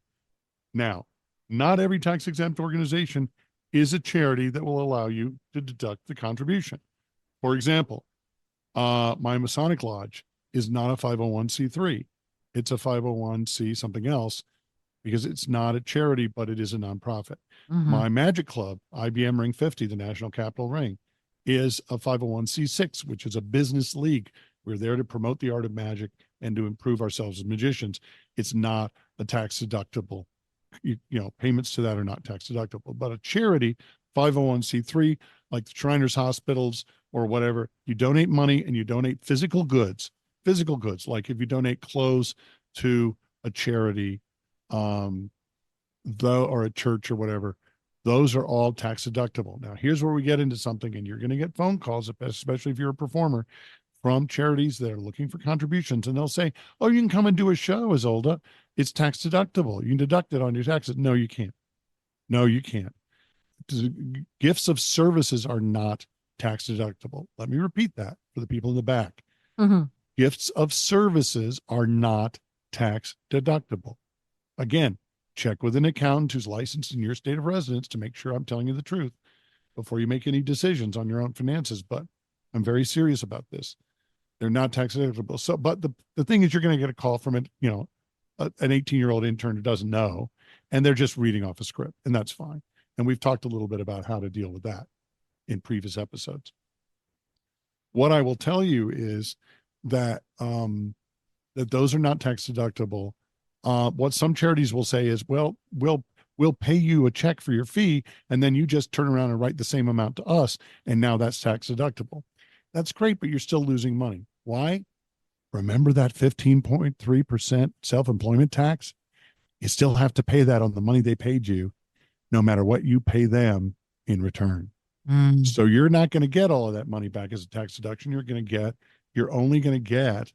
Now, not every tax-exempt organization is a charity that will allow you to deduct the contribution. For example, my Masonic Lodge is not a 501c3. It's a 501c something else because it's not a charity, but it is a nonprofit. Mm-hmm. My Magic Club, IBM Ring 50, the National Capital Ring, is a 501c6, which is a business league. We're there to promote the art of magic and to improve ourselves as magicians, it's not a tax deductible. Payments to that are not tax deductible. But a charity, 501c3, like the Shriners Hospitals or whatever, you donate money and you donate physical goods. Physical goods, like if you donate clothes to a charity, or a church or whatever, those are all tax deductible. Now, here's where we get into something, and you're going to get phone calls, especially if you're a performer, from charities that are looking for contributions, and they'll say, "Oh, you can come and do a show, Isolde. It's tax deductible. You can deduct it on your taxes." No, you can't. No, you can't. Gifts of services are not tax deductible. Let me repeat that for the people in the back. Mm-hmm. Gifts of services are not tax deductible. Again, check with an accountant who's licensed in your state of residence to make sure I'm telling you the truth before you make any decisions on your own finances. But I'm very serious about this. They're not tax deductible. So, but the thing is, you're going to get a call from an 18-year-old intern who doesn't know, and they're just reading off a script, and that's fine. And we've talked a little bit about how to deal with that in previous episodes. What I will tell you is that that those are not tax deductible. What some charities will say is, well, we'll pay you a check for your fee, and then you just turn around and write the same amount to us, and now that's tax deductible. That's great, but you're still losing money. Why? Remember that 15.3% self-employment tax? You still have to pay that on the money they paid you, no matter what you pay them in return. So you're not going to get all of that money back as a tax deduction. You're only going to get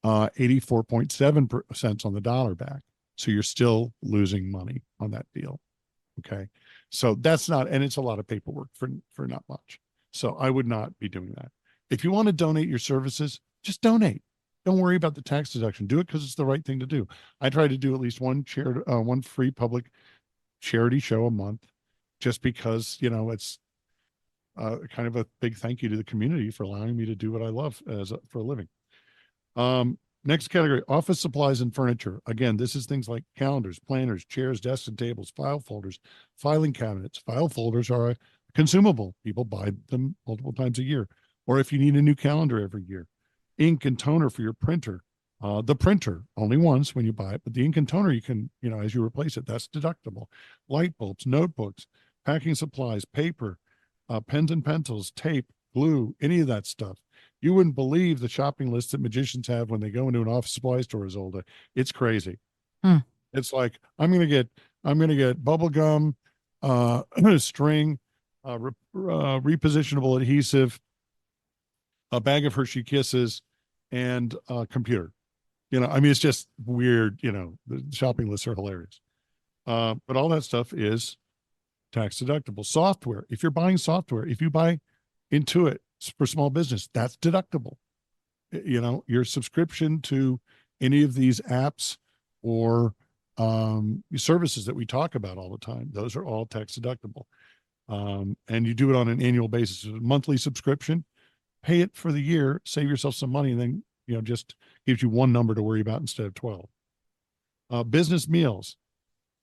84.7 cents on the dollar back. So you're still losing money on that deal. Okay. So that's not, and it's a lot of paperwork for not much. So I would not be doing that. If you want to donate your services, just donate. Don't worry about the tax deduction. Do it because it's the right thing to do. I try to do at least one free public charity show a month, just because, it's kind of a big thank you to the community for allowing me to do what I love for a living. Next category, office supplies and furniture. Again, this is things like calendars, planners, chairs, desks and tables, file folders, filing cabinets. File folders are a consumable. People buy them multiple times a year. Or if you need a new calendar every year. Ink and toner for your printer. The printer, only once when you buy it, but the ink and toner, you can, as you replace it, that's deductible. Light bulbs, notebooks, packing supplies, paper, pens and pencils, tape, glue, any of that stuff. You wouldn't believe the shopping list that magicians have when they go into an office supply store, Isolde. It's crazy. It's like, I'm gonna get bubble gum, string, repositionable adhesive, a bag of Hershey Kisses, and a computer. It's just weird. The shopping lists are hilarious. But all that stuff is tax deductible. Software. If you're buying software, if you buy Intuit for small business, that's deductible. Your subscription to any of these apps or services that we talk about all the time, those are all tax deductible. And you do it on an annual basis. A monthly subscription, pay it for the year, save yourself some money, and then just gives you one number to worry about instead of 12. Business meals.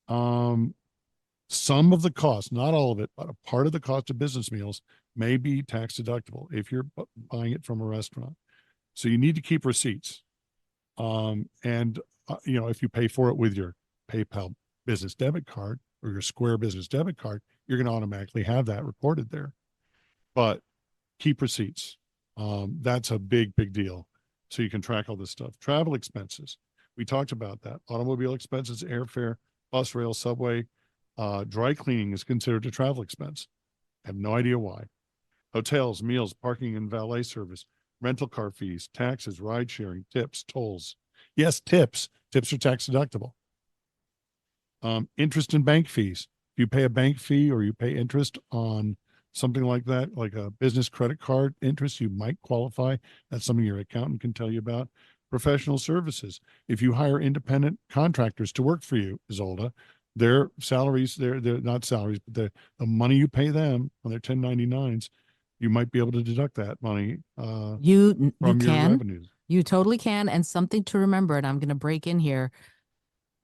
Some of the cost, not all of it, but a part of the cost of business meals may be tax deductible if you're buying it from a restaurant. So you need to keep receipts. If you pay for it with your PayPal business debit card or your Square business debit card, you're going to automatically have that recorded there. But keep receipts. That's a big, big deal. So you can track all this stuff. Travel expenses. We talked about that. Automobile expenses, airfare, bus, rail, subway. Dry cleaning is considered a travel expense. I have no idea why. Hotels, meals, parking and valet service, rental car fees, taxes, ride sharing, tips, tolls. Yes, tips. Tips are tax deductible. Interest and bank fees. If you pay a bank fee or you pay interest on something like that, like a business credit card interest, you might qualify. That's something your accountant can tell you about. Professional services. If you hire independent contractors to work for you, Isolde, their salaries, they're not salaries, but the money you pay them on their 1099s, you might be able to deduct that money from your revenues. You totally can. And something to remember, and I'm going to break in here.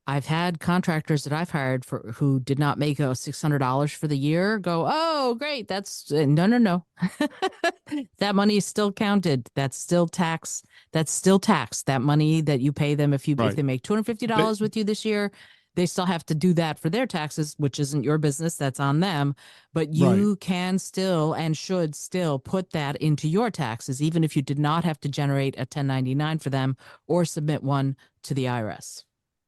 I've had contractors that I've hired for who did not make a $600 for the year go, oh, great. That's no, no, no. That money is still counted. That's still tax. That's still tax. That money that you pay them if Right. they make They, $250 with you this year, they still have to do that for their taxes, which isn't your business. That's on them. But right. you can still and should still put that into your taxes, even if you did not have to generate a 1099 for them or submit one to the IRS.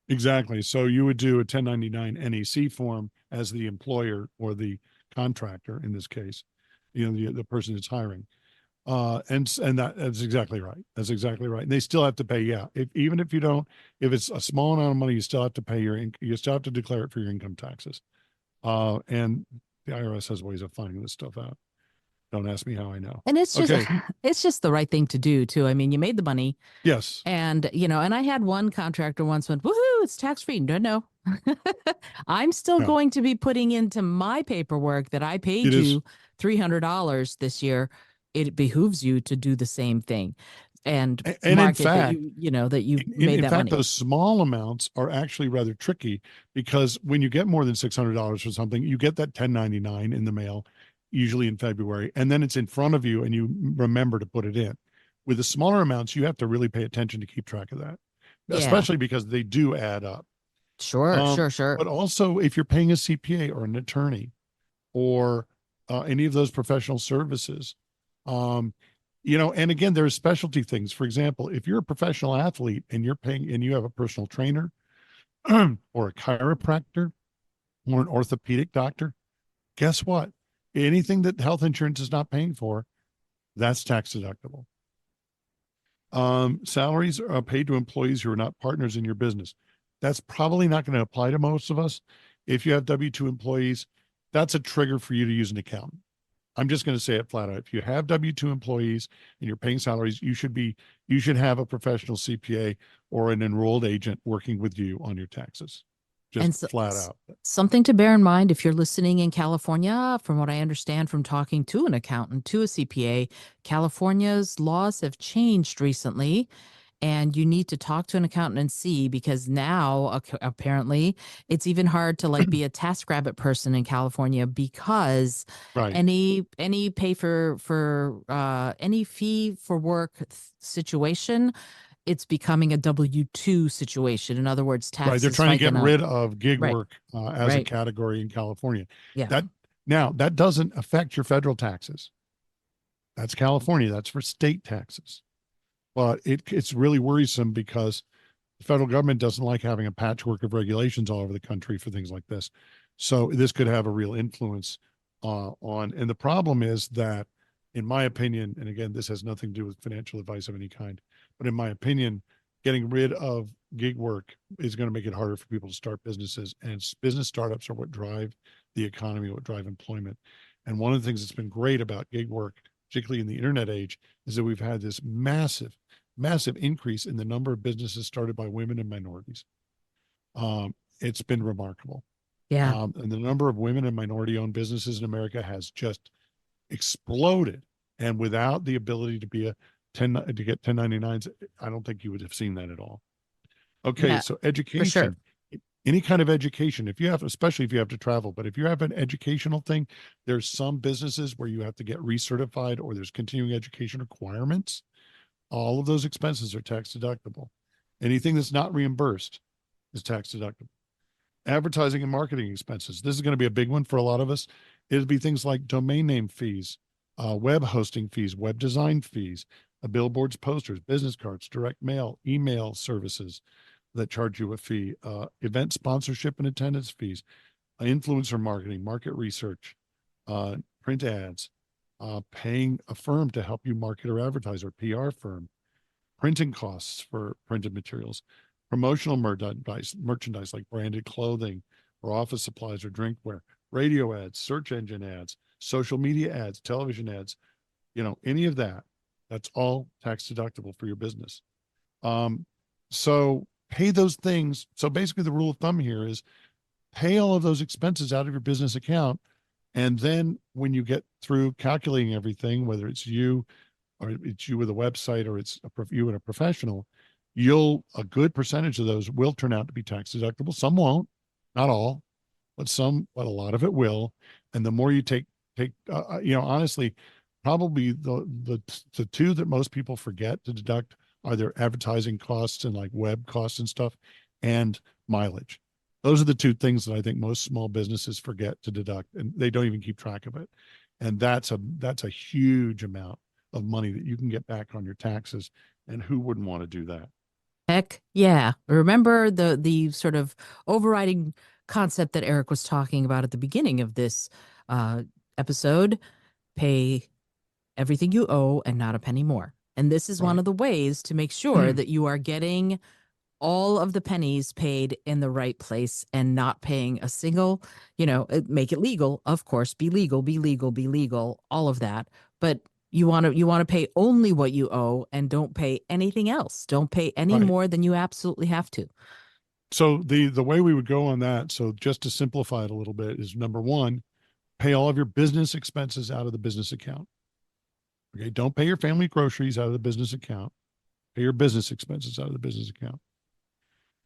Exactly. So you would do a 1099 NEC form as the employer or the contractor in this case, the person that's hiring. And that's exactly right. That's exactly right. And they still have to pay. Yeah. Even if you don't, if it's a small amount of money, you still have to pay you still have to declare it for your income taxes. And the IRS has ways of finding this stuff out. Don't ask me how I know. And it's just Okay. it's just the right thing to do too. I mean, you made the money Yes, and and I had one contractor once went, woohoo, it's tax free. No, no. I'm still no, going to be putting into my paperwork that I it paid is. you $300 this year. It behooves you to do the same thing and And in mark it that fact, that you made in that fact, money. those small amounts are actually rather tricky because when you get more than $600 for something, you get that 1099 in the mail, usually in February, and then it's in front of you and you remember to put it in. With the smaller amounts, you have to really pay attention to keep track of that, Yeah. especially because they do add up. Sure, sure, sure. But also, if you're paying a CPA or an attorney or any of those professional services, um, and again, there's specialty things. For example, if you're a professional athlete and you're paying and you have a personal trainer or a chiropractor or an orthopedic doctor, guess what? Anything that health insurance is not paying for, that's tax deductible. Salaries are paid to employees who are not partners in your business. That's probably not going to apply to most of us. If you have W-2 employees, that's a trigger for you to use an accountant. I'm just going to say it flat out. If you have W-2 employees and you're paying salaries, you should have a professional CPA or an enrolled agent working with you on your taxes. And Just flat out. something to bear in mind if you're listening in California, from what I understand from talking to an accountant, to a CPA, California's laws have changed recently. And you need to talk to an accountant and see because now apparently it's even hard to like be a TaskRabbit person in California because Right. any pay for any fee for work situation, it's becoming a W-2 situation. In other words, Right. They're taxes trying to get spiking up. rid of gig Right. work as a Right. category in California. Yeah. That now that doesn't affect your federal taxes. That's California. That's for state taxes. But it's really worrisome because the federal government doesn't like having a patchwork of regulations all over the country for things like this. So this could have a real influence on. And the problem is that, in my opinion, and again, this has nothing to do with financial advice of any kind, but in my opinion, getting rid of gig work is going to make it harder for people to start businesses. And business startups are what drive the economy, what drive employment. And one of the things that's been great about gig work, particularly in the internet age, is that we've had this massive increase in the number of businesses started by women and minorities. It's been remarkable. Yeah. And the number of women and minority owned businesses in America has just exploded. And without the ability to be a 10 to get 1099s, I don't think you would have seen that at all. Okay, Yeah, so for sure. education, any kind of education, if you have, especially if you have to travel, but if you have an educational thing, there's some businesses where you have to get recertified or there's continuing education requirements. All of those expenses are tax deductible. Anything that's not reimbursed is tax deductible. Advertising and marketing expenses. This is going to be a big one for a lot of us. It'll be things like domain name fees, web hosting fees, web design fees, billboards, posters, business cards, direct mail, email services that charge you a fee, event sponsorship and attendance fees, influencer marketing, market research, print ads, paying a firm to help you market or advertise, or PR firm, printing costs for printed materials, promotional merchandise like branded clothing or office supplies or drinkware, radio ads, search engine ads, social media ads, television ads, any of that, that's all tax deductible for your business. So pay those things. So basically the rule of thumb here is pay all of those expenses out of your business account. And then when you get through calculating everything, whether it's you or it's you with a website or it's you and a professional, a good percentage of those will turn out to be tax deductible. Some won't, not all, but a lot of it will. And the more you take, honestly, probably the two that most people forget to deduct are their advertising costs and like web costs and stuff, and mileage. Those are the two things that I think most small businesses forget to deduct, and they don't even keep track of it. And that's a huge amount of money that you can get back on your taxes. And who wouldn't want to do that? Heck yeah. Remember the sort of overriding concept that Eric was talking about at the beginning of this uh, episode? Pay everything you owe and not a penny more. And this is one Right. of the ways to make sure that you are getting all of the pennies paid in the right place and not paying a single, make it legal, of course, be legal, be legal, be legal, all of that. But you want to pay only what you owe and don't pay anything else. Don't pay any Right. more than you absolutely have to. So the way we would go on that, so just to simplify it a little bit, is number one, pay all of your business expenses out of the business account. Okay. Don't pay your family groceries out of the business account. Pay your business expenses out of the business account.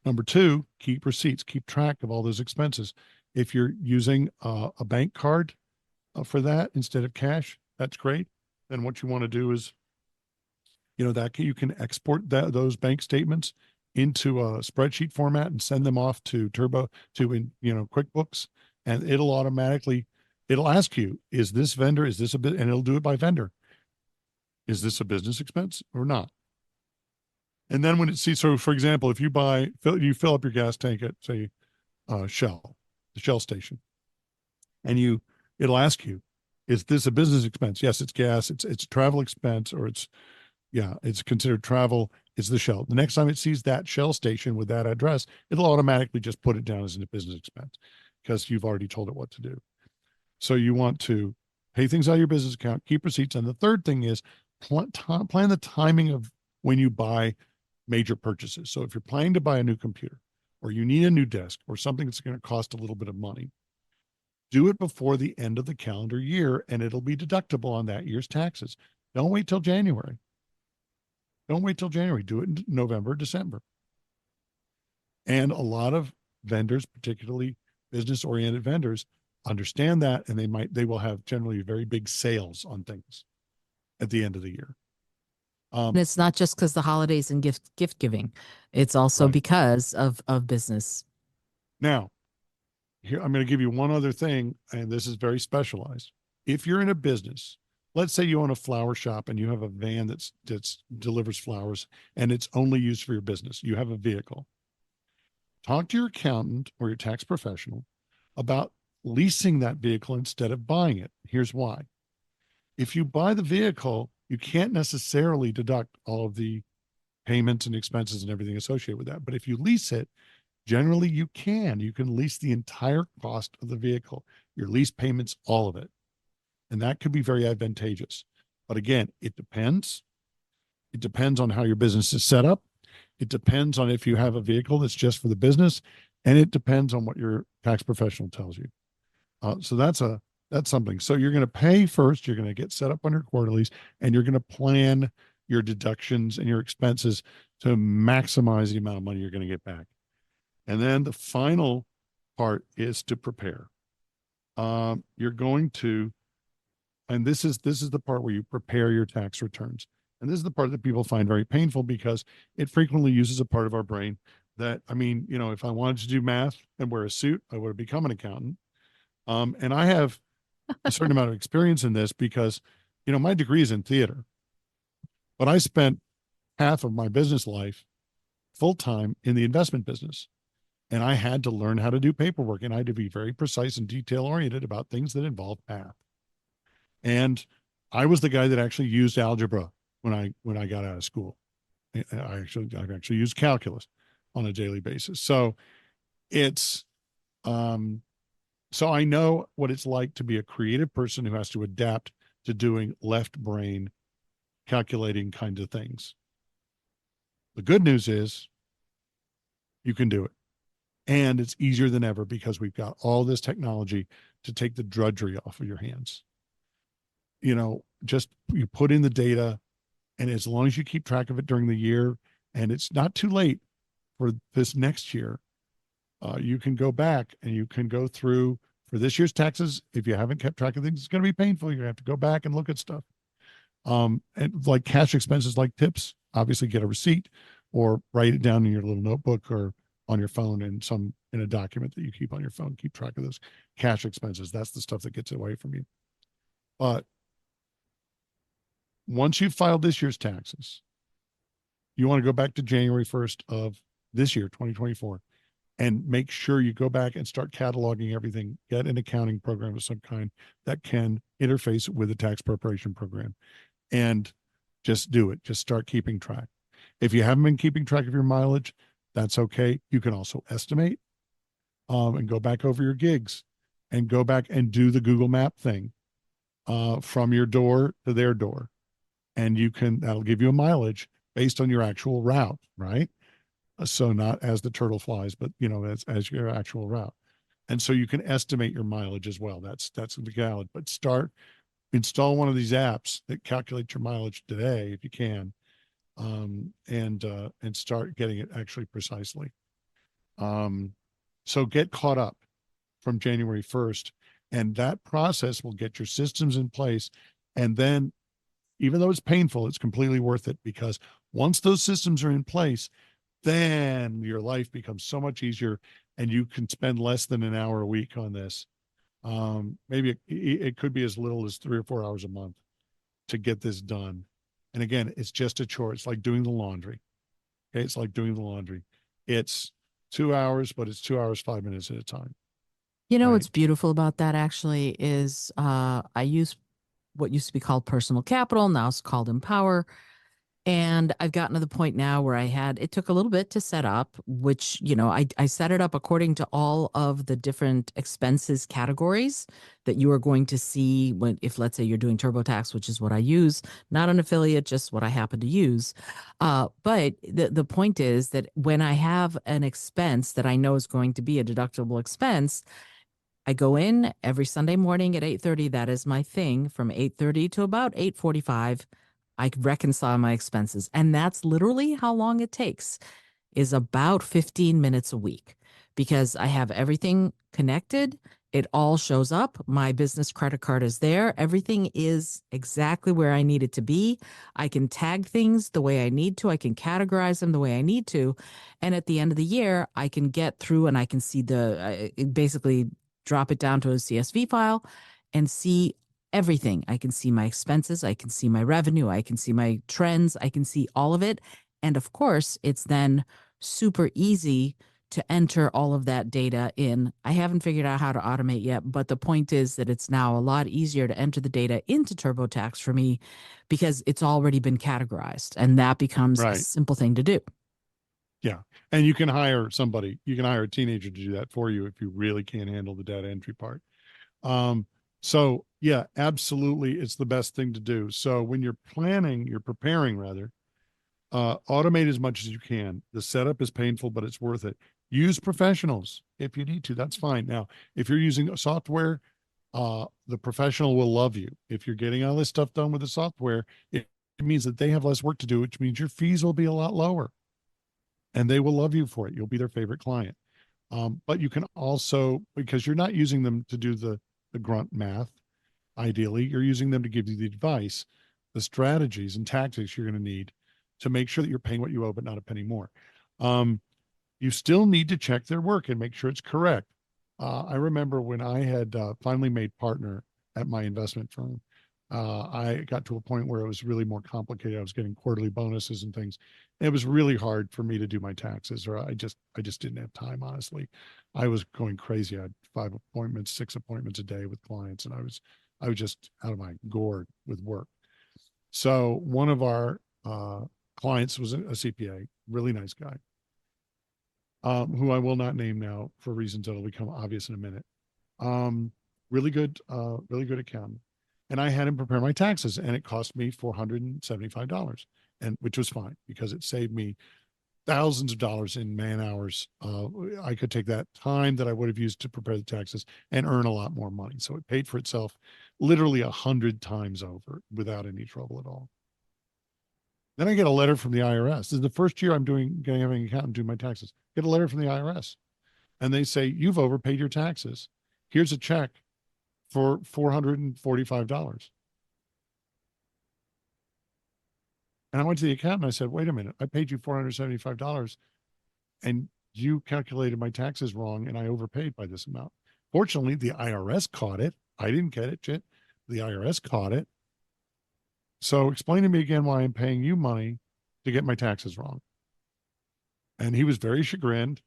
Number two, keep receipts, keep track of all those expenses. If you're using a bank card for that instead of cash, that's great. Then what you want to do is, that you can export those bank statements into a spreadsheet format and send them off to QuickBooks, and it'll ask you, is this vendor, is this a bit, and it'll do it by vendor. Is this a business expense or not? And then when it sees, so for example, if you fill up your gas tank at, say, Shell, the Shell station, and it'll ask you, is this a business expense? Yes, it's gas. It's a travel expense, or it's considered travel. It's the Shell. The next time it sees that Shell station with that address, it'll automatically just put it down as a business expense because you've already told it what to do. So you want to pay things out of your business account, keep receipts. And the third thing is plan the timing of when you buy major purchases. So if you're planning to buy a new computer, or you need a new desk, or something that's going to cost a little bit of money, do it before the end of the calendar year, and it'll be deductible on that year's taxes. Don't wait till January. Don't wait till January. Do it in November, December. And a lot of vendors, particularly business-oriented vendors, understand that, and they will have generally very big sales on things at the end of the year. And it's not just because the holidays and gift giving. It's also Right. because of business. Now, here I'm going to give you one other thing, and this is very specialized. If you're in a business, let's say you own a flower shop and you have a van that's delivers flowers, and it's only used for your business. You have a vehicle. Talk to your accountant or your tax professional about leasing that vehicle instead of buying it. Here's why. If you buy the vehicle, you can't necessarily deduct all of the payments and expenses and everything associated with that. But if you lease it, generally you can. You can lease the entire cost of the vehicle, your lease payments, all of it. And that could be very advantageous. But again, it depends. It depends on how your business is set up. It depends on if you have a vehicle that's just for the business, and it depends on what your tax professional tells you. So that's something. So you're going to pay first. You're going to get set up on your quarterlies, and you're going to plan your deductions and your expenses to maximize the amount of money you're going to get back. And then the final part is to prepare. You're going to, and this is the part where you prepare your tax returns. And this is the part that people find very painful because it frequently uses a part of our brain that, if I wanted to do math and wear a suit, I would have become an accountant. And I have a certain amount of experience in this because, my degree is in theater, but I spent half of my business life full time in the investment business. And I had to learn how to do paperwork, and I had to be very precise and detail oriented about things that involve math. And I was the guy that actually used algebra when I got out of school. I've actually used calculus on a daily basis. So it's so I know what it's like to be a creative person who has to adapt to doing left brain calculating kinds of things. The good news is you can do it. And it's easier than ever because we've got all this technology to take the drudgery off of your hands. Just you put in the data, and as long as you keep track of it during the year, And it's not too late for this next year. You can go back and you can go through for this year's taxes. If you haven't kept track of things, it's going to be painful. You're going to have to go back and look at stuff. And like cash expenses, like tips, obviously get a receipt or write it down in your little notebook or on your phone in a document that you keep on your phone. Keep track of those cash expenses. That's the stuff that gets away from you. But once you've filed this year's taxes, you want to go back to January 1st of this year, 2024, and make sure you go back and start cataloging everything. Get an accounting program of some kind that can interface with the tax preparation program, and just do it. Just start keeping track. If you haven't been keeping track of your mileage, that's okay. You can also estimate and go back over your gigs and go back and do the Google Map thing from your door to their door. And that'll give you a mileage based on your actual route, right? So not as the turtle flies, but as your actual route. And so you can estimate your mileage as well. That's valid. But install one of these apps that calculates your mileage today if you can, and start getting it actually precisely. So get caught up from January 1st, and that process will get your systems in place. And then, even though it's painful, it's completely worth it, because once those systems are in place, then your life becomes so much easier, and you can spend less than an hour a week on this. Maybe it could be as little as 3 or 4 hours a month to get this done. And again, it's just a chore. It's like doing the laundry. Okay. It's like doing the laundry. It's 2 hours, but it's 2 hours, 5 minutes at a time. You know, Right. what's beautiful about that actually is I use what used to be called personal capital, now it's called Empower. And I've gotten to the point now where it took a little bit to set up, which, I set it up according to all of the different expenses categories that you are going to see if let's say you're doing TurboTax, which is what I use, not an affiliate, just what I happen to use. But the point is that when I have an expense that I know is going to be a deductible expense, I go in every Sunday morning at 8:30. That is my thing. From 8:30 to about 8:45, I reconcile my expenses. And that's literally how long it takes, is about 15 minutes a week, because I have everything connected. It all shows up. My business credit card is there. Everything is exactly where I need it to be. I can tag things the way I need to. I can categorize them the way I need to. And at the end of the year, I can get through and I can see basically drop it down to a CSV file and see everything. I can see my expenses. I can see my revenue. I can see my trends. I can see all of it. And of course, it's then super easy to enter all of that data in. I haven't figured out how to automate yet, but the point is that it's now a lot easier to enter the data into TurboTax for me, because it's already been categorized, and that becomes a Right. simple thing to do. Yeah. And you can hire a teenager to do that for you if you really can't handle the data entry part. So yeah, absolutely. It's the best thing to do. So when you're preparing rather, automate as much as you can. The setup is painful, but it's worth it. Use professionals if you need to. That's fine. Now, if you're using a software, the professional will love you. If you're getting all this stuff done with the software, it means that they have less work to do, which means your fees will be a lot lower, and they will love you for it. You'll be their favorite client. But you can also, because you're not using them to do the grunt math, ideally, you're using them to give you the advice, the strategies and tactics you're going to need to make sure that you're paying what you owe, but not a penny more. You still need to check their work and make sure it's correct. I remember when I had finally made partner at my investment firm, I got to a point where it was really more complicated. I was getting quarterly bonuses and things. It was really hard for me to do my taxes, or I just didn't have time, honestly. I was going crazy. I had 5 appointments, 6 appointments a day with clients, and I was just out of my gourd with work. So one of our clients was a CPA, really nice guy, who I will not name now for reasons that'll become obvious in a minute. Really good accountant. And I had him prepare my taxes, and it cost me $475, and which was fine because it saved me thousands of dollars in man hours. I could take that time that I would have used to prepare the taxes and earn a lot more money. So it paid for itself literally 100 times over without any trouble at all. Then I get a letter from the IRS. This is the first year I'm having an accountant do my taxes. Get a letter from the IRS, and they say, you've overpaid your taxes. Here's a check for $445. And I went to the accountant and I said, wait a minute, I paid you $475 and you calculated my taxes wrong and I overpaid by this amount. Fortunately, the IRS caught it. I didn't get it, Chit. The IRS caught it. So explain to me again why I'm paying you money to get my taxes wrong. And he was very chagrined,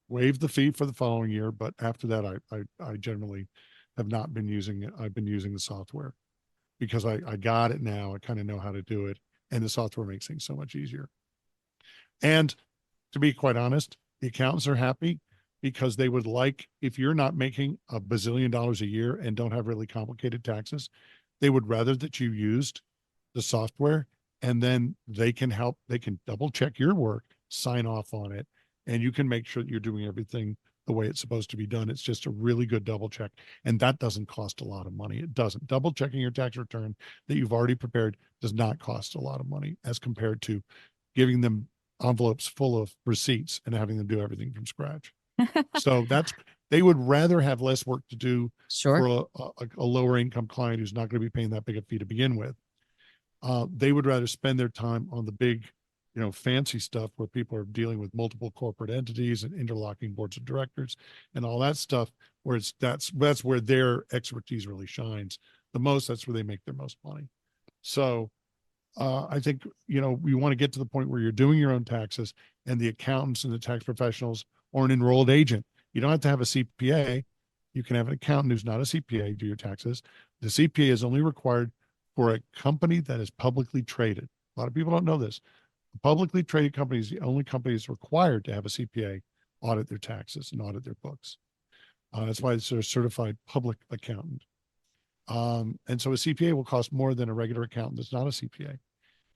waived the fee for the following year. But after that, I generally have not been using it. I've been using the software because I got it now. I kind of know how to do it. And the software makes things so much easier. And to be quite honest, the accountants are happy because they would like, if you're not making a bazillion dollars a year and don't have really complicated taxes, they would rather that you used the software and then they can help, they can double check your work, sign off on it, and you can make sure that you're doing everything the way it's supposed to be done. It's just a really good double check. And that doesn't cost a lot of money. It doesn't. Double checking your tax return that you've already prepared does not cost a lot of money as compared to giving them envelopes full of receipts and having them do everything from scratch. So they would rather have less work to do Sure. for a lower income client who's not going to be paying that big a fee to begin with. They would rather spend their time on the big, fancy stuff where people are dealing with multiple corporate entities and interlocking boards of directors and all that stuff, where that's where their expertise really shines the most. That's where they make their most money. So I think, we want to get to the point where you're doing your own taxes and the accountants and the tax professionals or an enrolled agent. You don't have to have a CPA. You can have an accountant who's not a CPA do your taxes. The CPA is only required for a company that is publicly traded. A lot of people don't know this. A publicly traded company is the only company that's required to have a CPA audit their taxes and audit their books. That's why it's a certified public accountant. And so a CPA will cost more than a regular accountant that's not a CPA.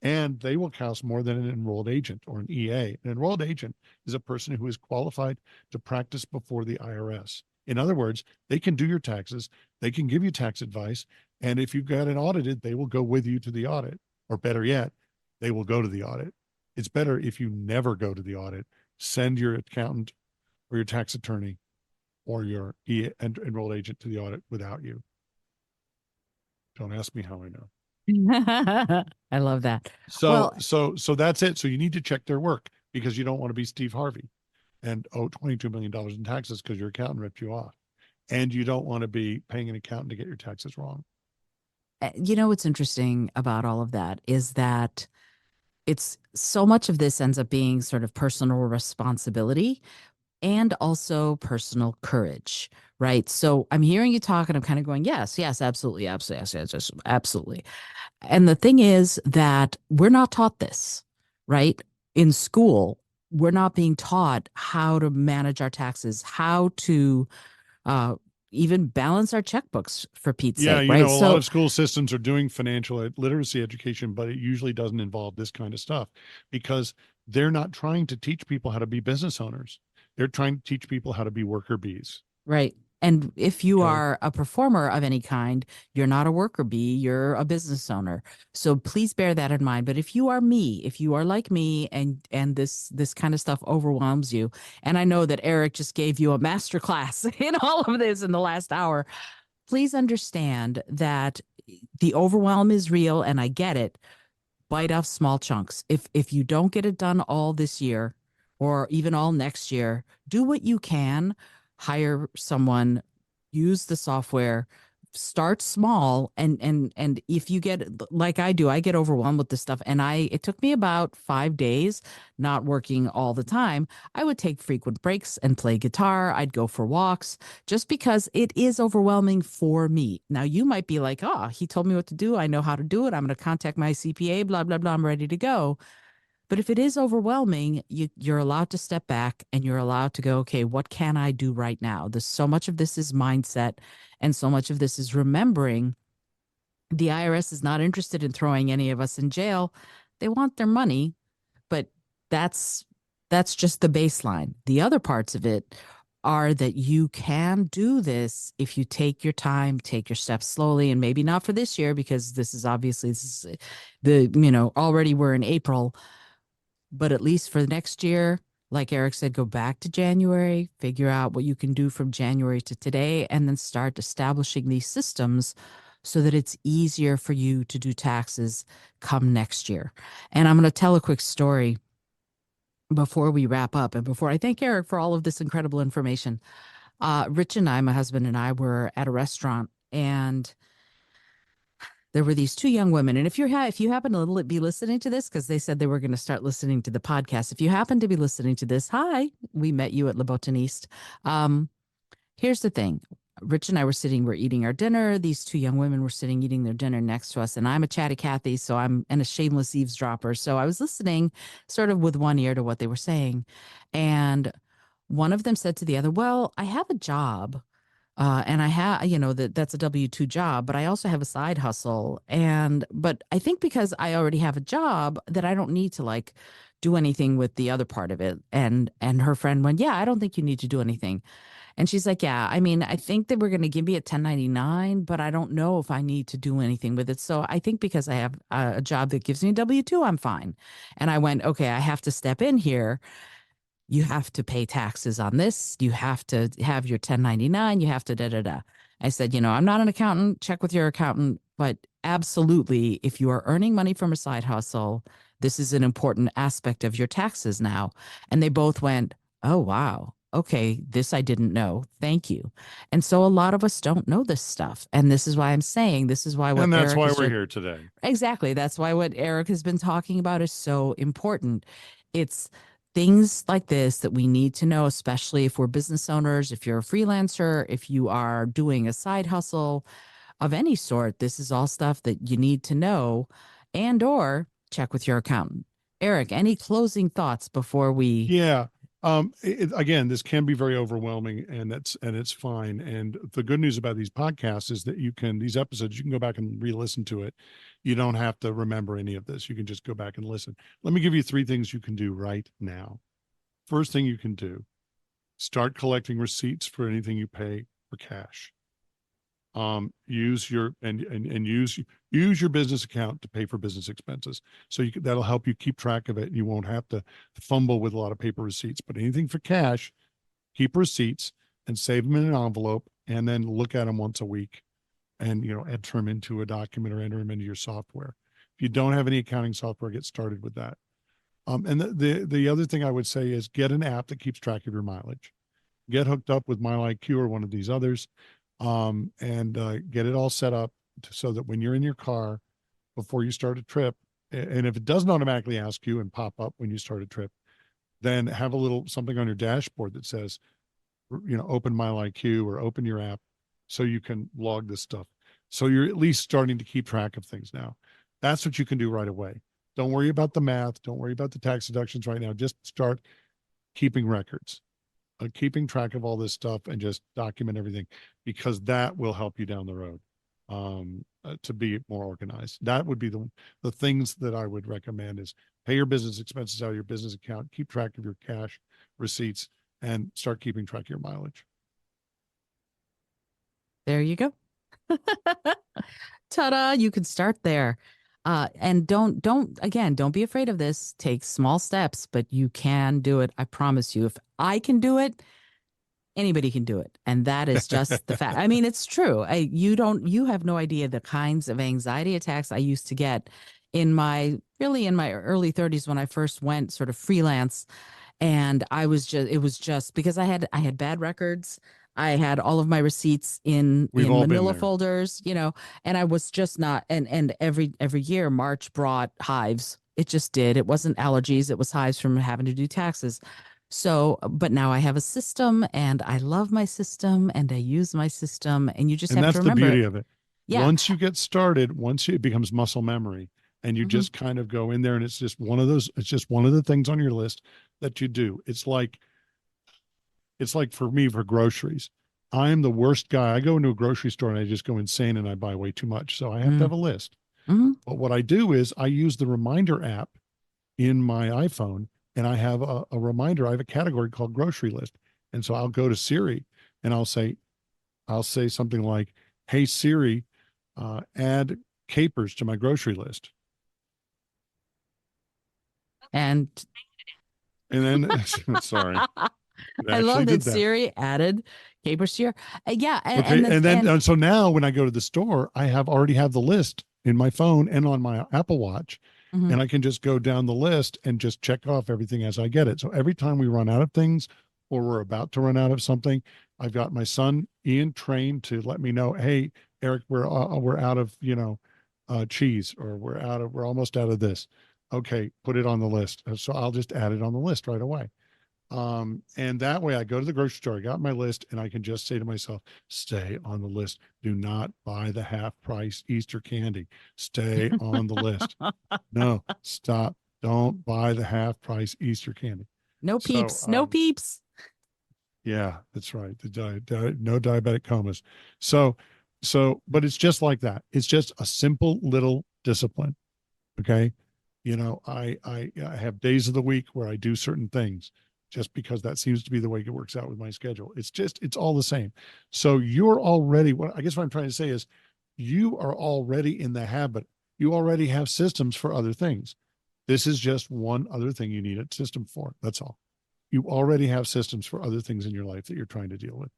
And they will cost more than an enrolled agent or an EA. An enrolled agent is a person who is qualified to practice before the IRS. In other words, they can do your taxes, they can give you tax advice, and if you've got it audited, they will go with you to the audit. Or better yet, they will go to the audit. It's better if you never go to the audit. Send your accountant or your tax attorney or your enrolled agent to the audit without you. Don't ask me how I know. I love that. So that's it. So you need to check their work because you don't want to be Steve Harvey and owe $22 million in taxes because your accountant ripped you off. And you don't want to be paying an accountant to get your taxes wrong. What's interesting about all of that is that it's so much of this ends up being sort of personal responsibility and also personal courage, right? So I'm hearing you talk and I'm kind of going, yes, absolutely, absolutely, yes, absolutely. And the thing is that we're not taught this, right? In school, we're not being taught how to manage our taxes, how to even balance our checkbooks, for Pete's sake, right? A lot of school systems are doing financial literacy education, but it usually doesn't involve this kind of stuff because they're not trying to teach people how to be business owners. They're trying to teach people how to be worker bees. Right. And if you are a performer of any kind, you're not a worker bee, you're a business owner. So please bear that in mind. But if you are me, if you are like me and this kind of stuff overwhelms you, and I know that Eric just gave you a masterclass in all of this in the last hour, please understand that the overwhelm is real and I get it. Bite off small chunks. If you don't get it done all this year or even all next year, do what you can. Hire someone, use the software, start small, and if you get like I do, I get overwhelmed with this stuff, and it took me about 5 days, not working all the time. I would take frequent breaks and play guitar. I'd go for walks just because it is overwhelming for me. Now you might be like, oh, he told me what to do. I know how to do it. I'm going to contact my CPA, blah, blah, blah. I'm ready to go. But if it is overwhelming, you're allowed to step back and you're allowed to go, okay, what can I do right now? So much of this is mindset and so much of this is remembering the IRS is not interested in throwing any of us in jail. They want their money, but that's just the baseline. The other parts of it are that you can do this if you take your time, take your steps slowly, and maybe not for this year because this is the already we're in April, but at least for the next year, like Eric said, go back to January, figure out what you can do from January to today, and then start establishing these systems so that it's easier for you to do taxes come next year. And I'm going to tell a quick story before we wrap up and before I thank Eric for all of this incredible information. Rich and I, my husband and I, were at a restaurant, and there were these two young women. And if you happen to be listening to this, because they said they were going to start listening to the podcast, if you happen to be listening to this, hi, we met you at Le Botaniste. Here's the thing. Rich and I we're eating our dinner. These two young women were sitting eating their dinner next to us. And I'm a chatty Cathy, and a shameless eavesdropper. So I was listening sort of with one ear to what they were saying. And one of them said to the other, well, I have a job. And I have, that's a W-2 job, but I also have a side hustle. But I think because I already have a job that I don't need to like do anything with the other part of it. And her friend went, yeah, I don't think you need to do anything. And she's like, yeah, I mean, I think that we're going to give me a 1099, but I don't know if I need to do anything with it. So I think because I have a job that gives me a W-2, I'm fine. And I went, okay, I have to step in here. You have to pay taxes on this. You have to have your 1099. You have to da da da. I said, I'm not an accountant. Check with your accountant. But absolutely, if you are earning money from a side hustle, this is an important aspect of your taxes now. And they both went, oh, wow. Okay, this I didn't know. Thank you. And so a lot of us don't know this stuff. And this is why I'm saying this is why what And that's Eric why is we're just here today. exactly. That's why what Eric has been talking about is so important. It's things like this that we need to know, especially if we're business owners, if you're a freelancer, if you are doing a side hustle of any sort. This is all stuff that you need to know and or check with your accountant. Eric, any closing thoughts before we Yeah. Again, this can be very overwhelming, and it's fine. And the good news about these podcasts is that these episodes, you can go back and re-listen to it. You don't have to remember any of this. You can just go back and listen. Let me give you three things you can do right now. First thing you can do, start collecting receipts for anything you pay for cash. Use your and use your business account to pay for business expenses. So that'll help you keep track of it. You won't have to fumble with a lot of paper receipts. But anything for cash, keep receipts and save them in an envelope, and then look at them once a week, and enter them into a document or enter them into your software. If you don't have any accounting software, get started with that. And the other thing I would say is get an app that keeps track of your mileage. Get hooked up with MileIQ or one of these others, and get it all set up so that when you're in your car before you start a trip, and if it doesn't automatically ask you and pop up when you start a trip, then have a little something on your dashboard that says, open MileIQ or open your app so you can log this stuff. So you're at least starting to keep track of things now. That's what you can do right away. Don't worry about the math. Don't worry about the tax deductions right now. Just start keeping records, keeping track of all this stuff, and just document everything, because that will help you down the road to be more organized. That would be the things that I would recommend is pay your business expenses out of your business account, keep track of your cash receipts, and start keeping track of your mileage. there you go. Ta-da, you can start there. And don't be afraid of this. Take small steps, but you can do it. I promise you. If I can do it, anybody can do it. And that is just the fact. I mean, it's true. You have no idea the kinds of anxiety attacks I used to get in my early 30s when I first went sort of freelance. And it was just because I had bad records. I had all of my receipts We've in all been manila there. folders, and I was just not, and every year March brought hives. It just did. It wasn't allergies, it was hives from having to do taxes. So, but now I have a system and I love my system and I use my system, and you just And have to that's the remember, beauty of it. yeah. Once you get started, it becomes muscle memory, and you Mhm. just kind of go in there, and it's just one of the things on your list that you do. It's like for me, for groceries, I'm the worst guy. I go into a grocery store and I just go insane and I buy way too much. So I have to have a list. Mhm. But what I do is I use the reminder app in my iPhone, and I have a reminder. I have a category called grocery list. And so I'll go to Siri and I'll say something like, "Hey Siri, add capers to my grocery list." And And then, sorry, it I actually love that did that. Siri added capers to your, yeah. Okay. And then, And so now when I go to the store, I already have the list in my phone and on my Apple Watch. mhm. And I can just go down the list and just check off everything as I get it. So every time we run out of things or we're about to run out of something, I've got my son Ian trained to let me know, "Hey, Eric, we're out of, cheese, or we're almost out of this." Okay, put it on the list. So I'll just add it on the list right away. And that way I go to the grocery store, I got my list, and I can just say to myself, "Stay on the list. Do not buy the half price Easter candy. Stay on the list. No, stop. Don't buy the half price Easter candy." No So, peeps, no peeps. yeah, that's right. No diabetic comas. So, but it's just like that. It's just a simple little discipline. Okay. I have days of the week where I do certain things just because that seems to be the way it works out with my schedule. It's all the same. So you're already, I guess what I'm trying to say is, you are already in the habit. You already have systems for other things. This is just one other thing you need a system for. That's all. You already have systems for other things in your life that you're trying to deal with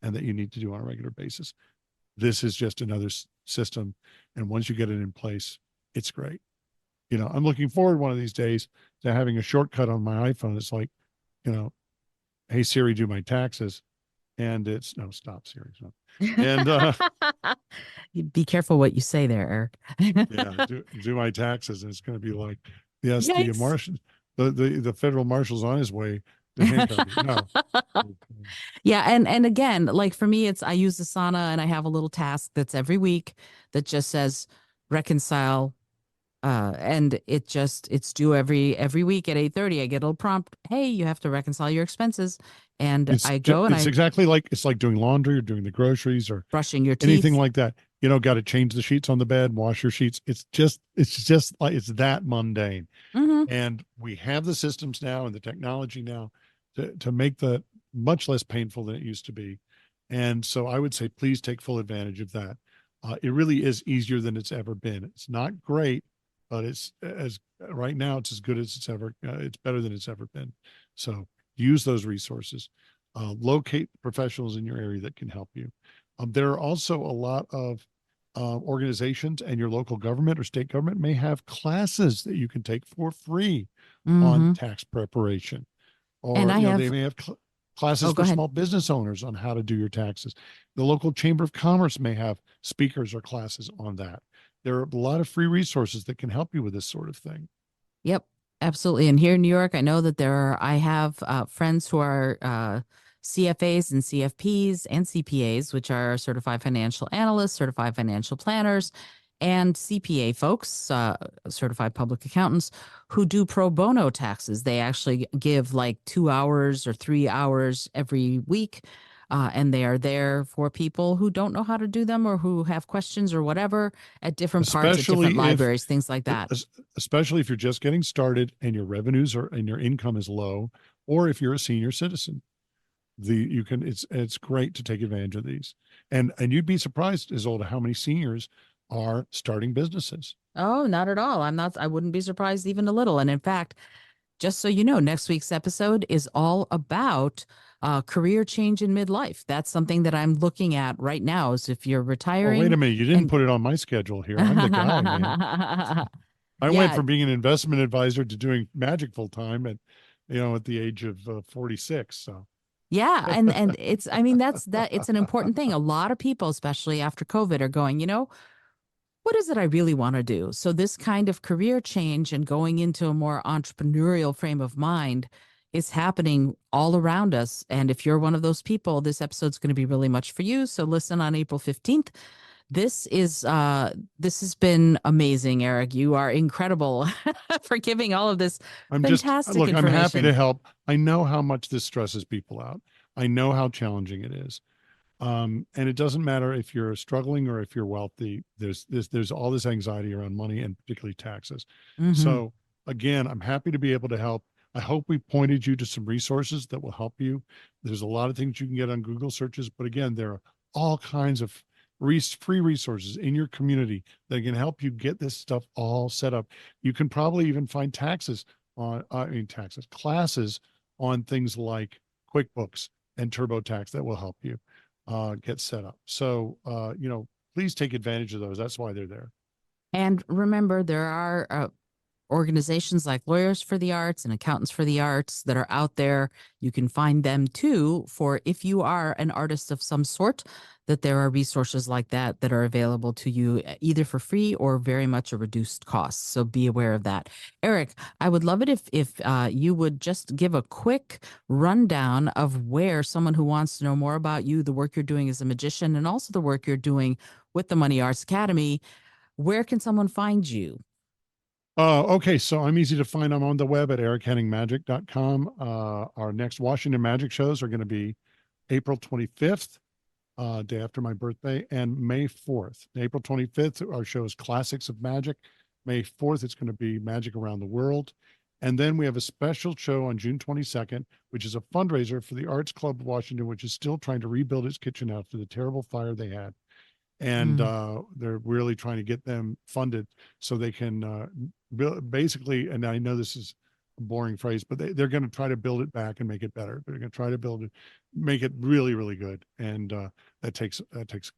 and that you need to do on a regular basis. This is just another system. And once you get it in place, it's great. I'm looking forward one of these days to having a shortcut on my iPhone. It's like, you know, "Hey Siri, do my taxes." And it's no, stop Siri. No. And Be careful what you say there, Eric. yeah, do my taxes. And it's going to be like, "Yes, the Yikes. Martian, the federal marshal's on his way to handcuff you." No. Yeah, and again, like for me, it's I use Asana and I have a little task that's every week that just says reconcile, and it's due every week at 8:30. I get a little prompt, "Hey, you have to reconcile your expenses," and I go and It's I exactly like, it's like doing laundry or doing the groceries or brushing your anything teeth. like that. Got to change the sheets on the bed, wash your sheets. It's just like, it's that mundane. Hmm. And we have the systems now and the technology now to make that much less painful than it used to be. And so I would say, please take full advantage of that. It really is easier than it's ever been. It's not great, but it's as right now, it's as good as it's better than it's ever been. So use those resources, locate professionals in your area that can help you. There are also a lot of organizations, and your local government or state government may have classes that you can take for free on Hmm. tax preparation, And or I they have, may have classes oh, go for ahead. small business owners on how to do your taxes. The local chamber of commerce may have speakers or classes on that. There are a lot of free resources that can help you with this sort of thing. Yep, absolutely. And here in New York, I know that I have friends who are CFAs and CFPs and CPAs, which are certified financial analysts, certified financial planners, and CPA folks, certified public accountants, who do pro bono taxes. They actually give like 2 hours or 3 hours every week. And they are there for people who don't know how to do them or who have questions or whatever at different parts, at different especially if libraries, things like that. especially if you're just getting started and your revenues are and your income is low, or if you're a senior citizen. The you can It's great to take advantage of these. And you'd be surprised, Isolde, how many seniors are starting businesses. Oh, not at all. I wouldn't be surprised even a little. And in fact, just so you know, next week's episode is all about career change in midlife. That's something that I'm looking at right now is if you're Oh, wait retiring a minute, you didn't and put it on my schedule here. I'm the guy, man. I went yeah, from being an investment advisor to doing magic full time at the age of 46. So yeah. And it's, I mean, it's an important thing. A lot of people, especially after COVID, are going, what is it I really want to do? So this kind of career change and going into a more entrepreneurial frame of mind is happening all around us. And if you're one of those people, this episode's going to be really much for you. So listen on April 15th. This has been amazing, Eric. You are incredible for giving all of this fantastic I'm happy information. to help. I know how much this stresses people out. I know how challenging it is. And it doesn't matter if you're struggling or if you're wealthy. There's all this anxiety around money and particularly taxes. Hmm. So again, I'm happy to be able to help. I hope we pointed you to some resources that will help you. There's a lot of things you can get on Google searches, but again, there are all kinds of free resources in your community that can help you get this stuff all set up. You can probably even find classes on things like QuickBooks and TurboTax that will help you get set up. So, please take advantage of those. That's why they're there. And remember, there are organizations like Lawyers for the Arts and Accountants for the Arts that are out there. You can find them too for if you are an artist of some sort, that there are resources like that that are available to you either for free or very much a reduced cost. So be aware of that. Eric, I would love it if you would just give a quick rundown of where someone who wants to know more about you, the work you're doing as a magician, and also the work you're doing with the Money Arts Academy, where can someone find you? Okay, so I'm easy to find. I'm on the web at erichenningmagic.com. Our next Washington Magic shows are going to be April 25th, day after my birthday, and May 4th. April 25th, our show is Classics of Magic. May 4th, it's going to be Magic Around the World. And then we have a special show on June 22nd, which is a fundraiser for the Arts Club of Washington, which is still trying to rebuild its kitchen after the terrible fire they had. And Mm. they're really trying to get them funded so they can basically, and I know this is a boring phrase, but they're going to try to build it back and make it better. They're going to try to build it, make it really, really good. And that takes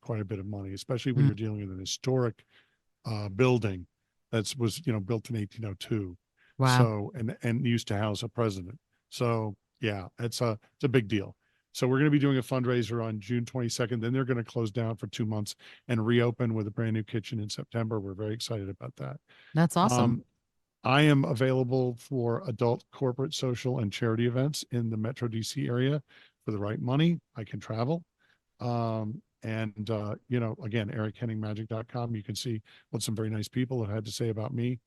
quite a bit of money, especially when Mm. you're dealing with an historic building that was, built in 1802. Wow. So, and used to house a president. So yeah, it's a big deal. So we're going to be doing a fundraiser on June 22nd. Then they're going to close down for 2 months and reopen with a brand new kitchen in September. We're very excited about that. That's awesome. Um, I am available for adult, corporate, social, and charity events in the Metro DC area for the right money. I can travel. Again, erichenningmagic.com. You can see what some very nice people have had to say about me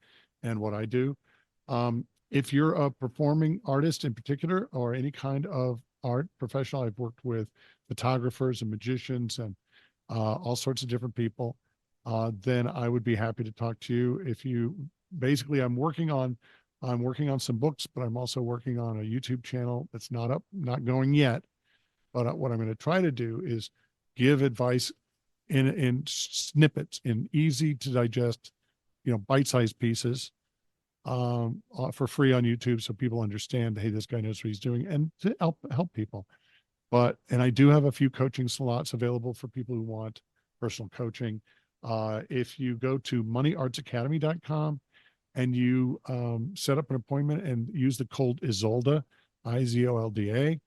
and what I do. If you're a performing artist in particular, or any kind of art professional, I've worked with photographers and magicians and all sorts of different people, then I would be happy to talk to you. If you basically, I'm working on some books, but I'm also working on a YouTube channel that's not up, not going yet. But what I'm going to try to do is give advice in snippets, in easy to digest, bite-sized pieces, for free on YouTube, so people understand, hey, this guy knows what he's doing, and to help people. And I do have a few coaching slots available for people who want personal coaching. If you go to moneyartsacademy.com and you set up an appointment and use the code Izolda, Izolda,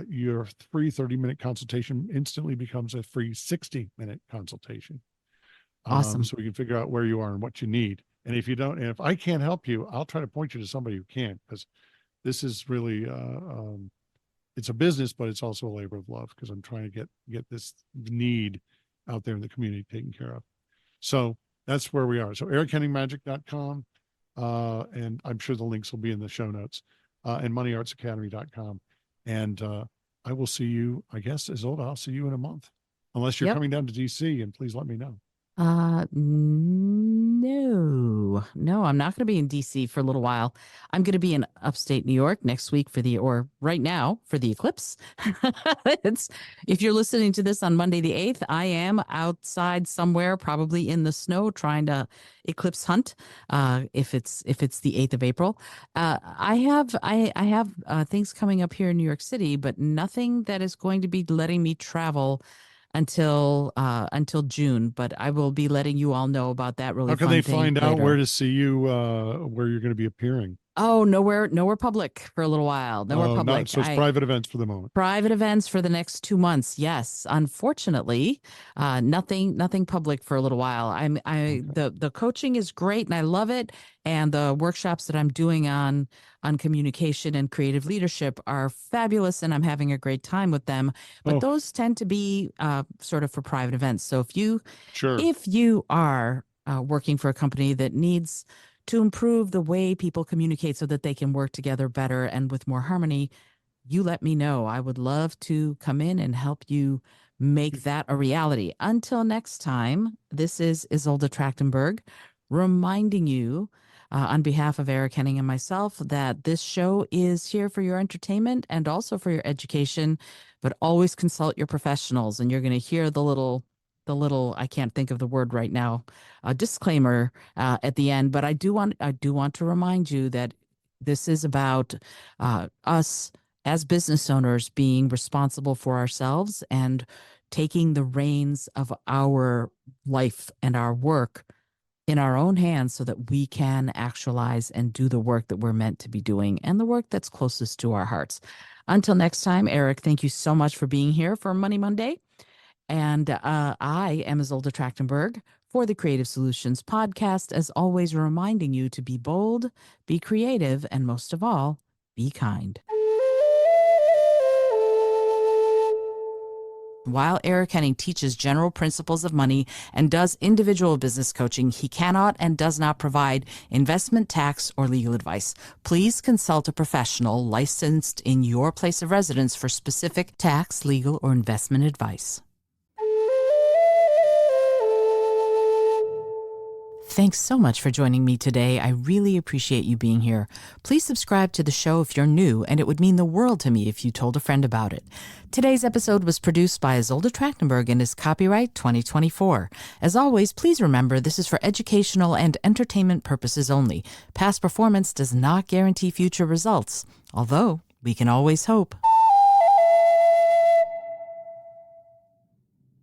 your free 30-minute consultation instantly becomes a free 60-minute consultation. Awesome. So we can figure out where you are and what you need. And if you don't, and if I can't help you, I'll try to point you to somebody who can, because this is really, it's a business, but it's also a labor of love, because I'm trying to get this need out there in the community taken care of. So that's where we are. So erichenningmagic.com, and I'm sure the links will be in the show notes, and moneyartsacademy.com. And I will see you, I guess, Isolde, I'll see you in a month, unless you're Yep. coming down to DC, and please let me know. No, I'm not going to be in DC for a little while. I'm going to be in upstate New York next week or right now for the eclipse. It's, if you're listening to this on Monday the 8th, I am outside somewhere, probably in the snow, trying to eclipse hunt. If it's the 8th of April, I have things coming up here in New York City, but nothing that is going to be letting me travel until June, but I will be letting you all know about that really How can they fun thing find out where later. to see you, where you're going to be appearing? Oh, nowhere public for a little while. Nowhere Oh, not public. so it's I private events for the moment. Private events for the next 2 months. Yes, unfortunately, nothing public for a little while. Okay. The coaching is great and I love it, and the workshops that I'm doing on communication and creative leadership are fabulous, and I'm having a great time with them. But Oh, those tend to be sort of for private events. So sure. if you are working for a company that needs to improve the way people communicate so that they can work together better and with more harmony, you let me know. I would love to come in and help you make that a reality. Until next time, this is Isolde Trachtenberg reminding you on behalf of Eric Henning and myself that this show is here for your entertainment and also for your education, but always consult your professionals. And you're going to hear the little, I can't think of the word right now, disclaimer at the end. But I do want to remind you that this is about us as business owners being responsible for ourselves and taking the reins of our life and our work in our own hands so that we can actualize and do the work that we're meant to be doing and the work that's closest to our hearts. Until next time, Eric, thank you so much for being here for Money Monday. And I am Isolde Trachtenberg for the Creative Solutions Podcast, as always, reminding you to be bold, be creative, and most of all, be kind. While Eric Henning teaches general principles of money and does individual business coaching, he cannot and does not provide investment, tax, or legal advice. Please consult a professional licensed in your place of residence for specific tax, legal, or investment advice. Thanks so much for joining me today. I really appreciate you being here. Please subscribe to the show if you're new, and it would mean the world to me if you told a friend about it. Today's episode was produced by Isolde Trachtenberg and is copyright 2024. As always, please remember this is for educational and entertainment purposes only. Past performance does not guarantee future results, although we can always hope.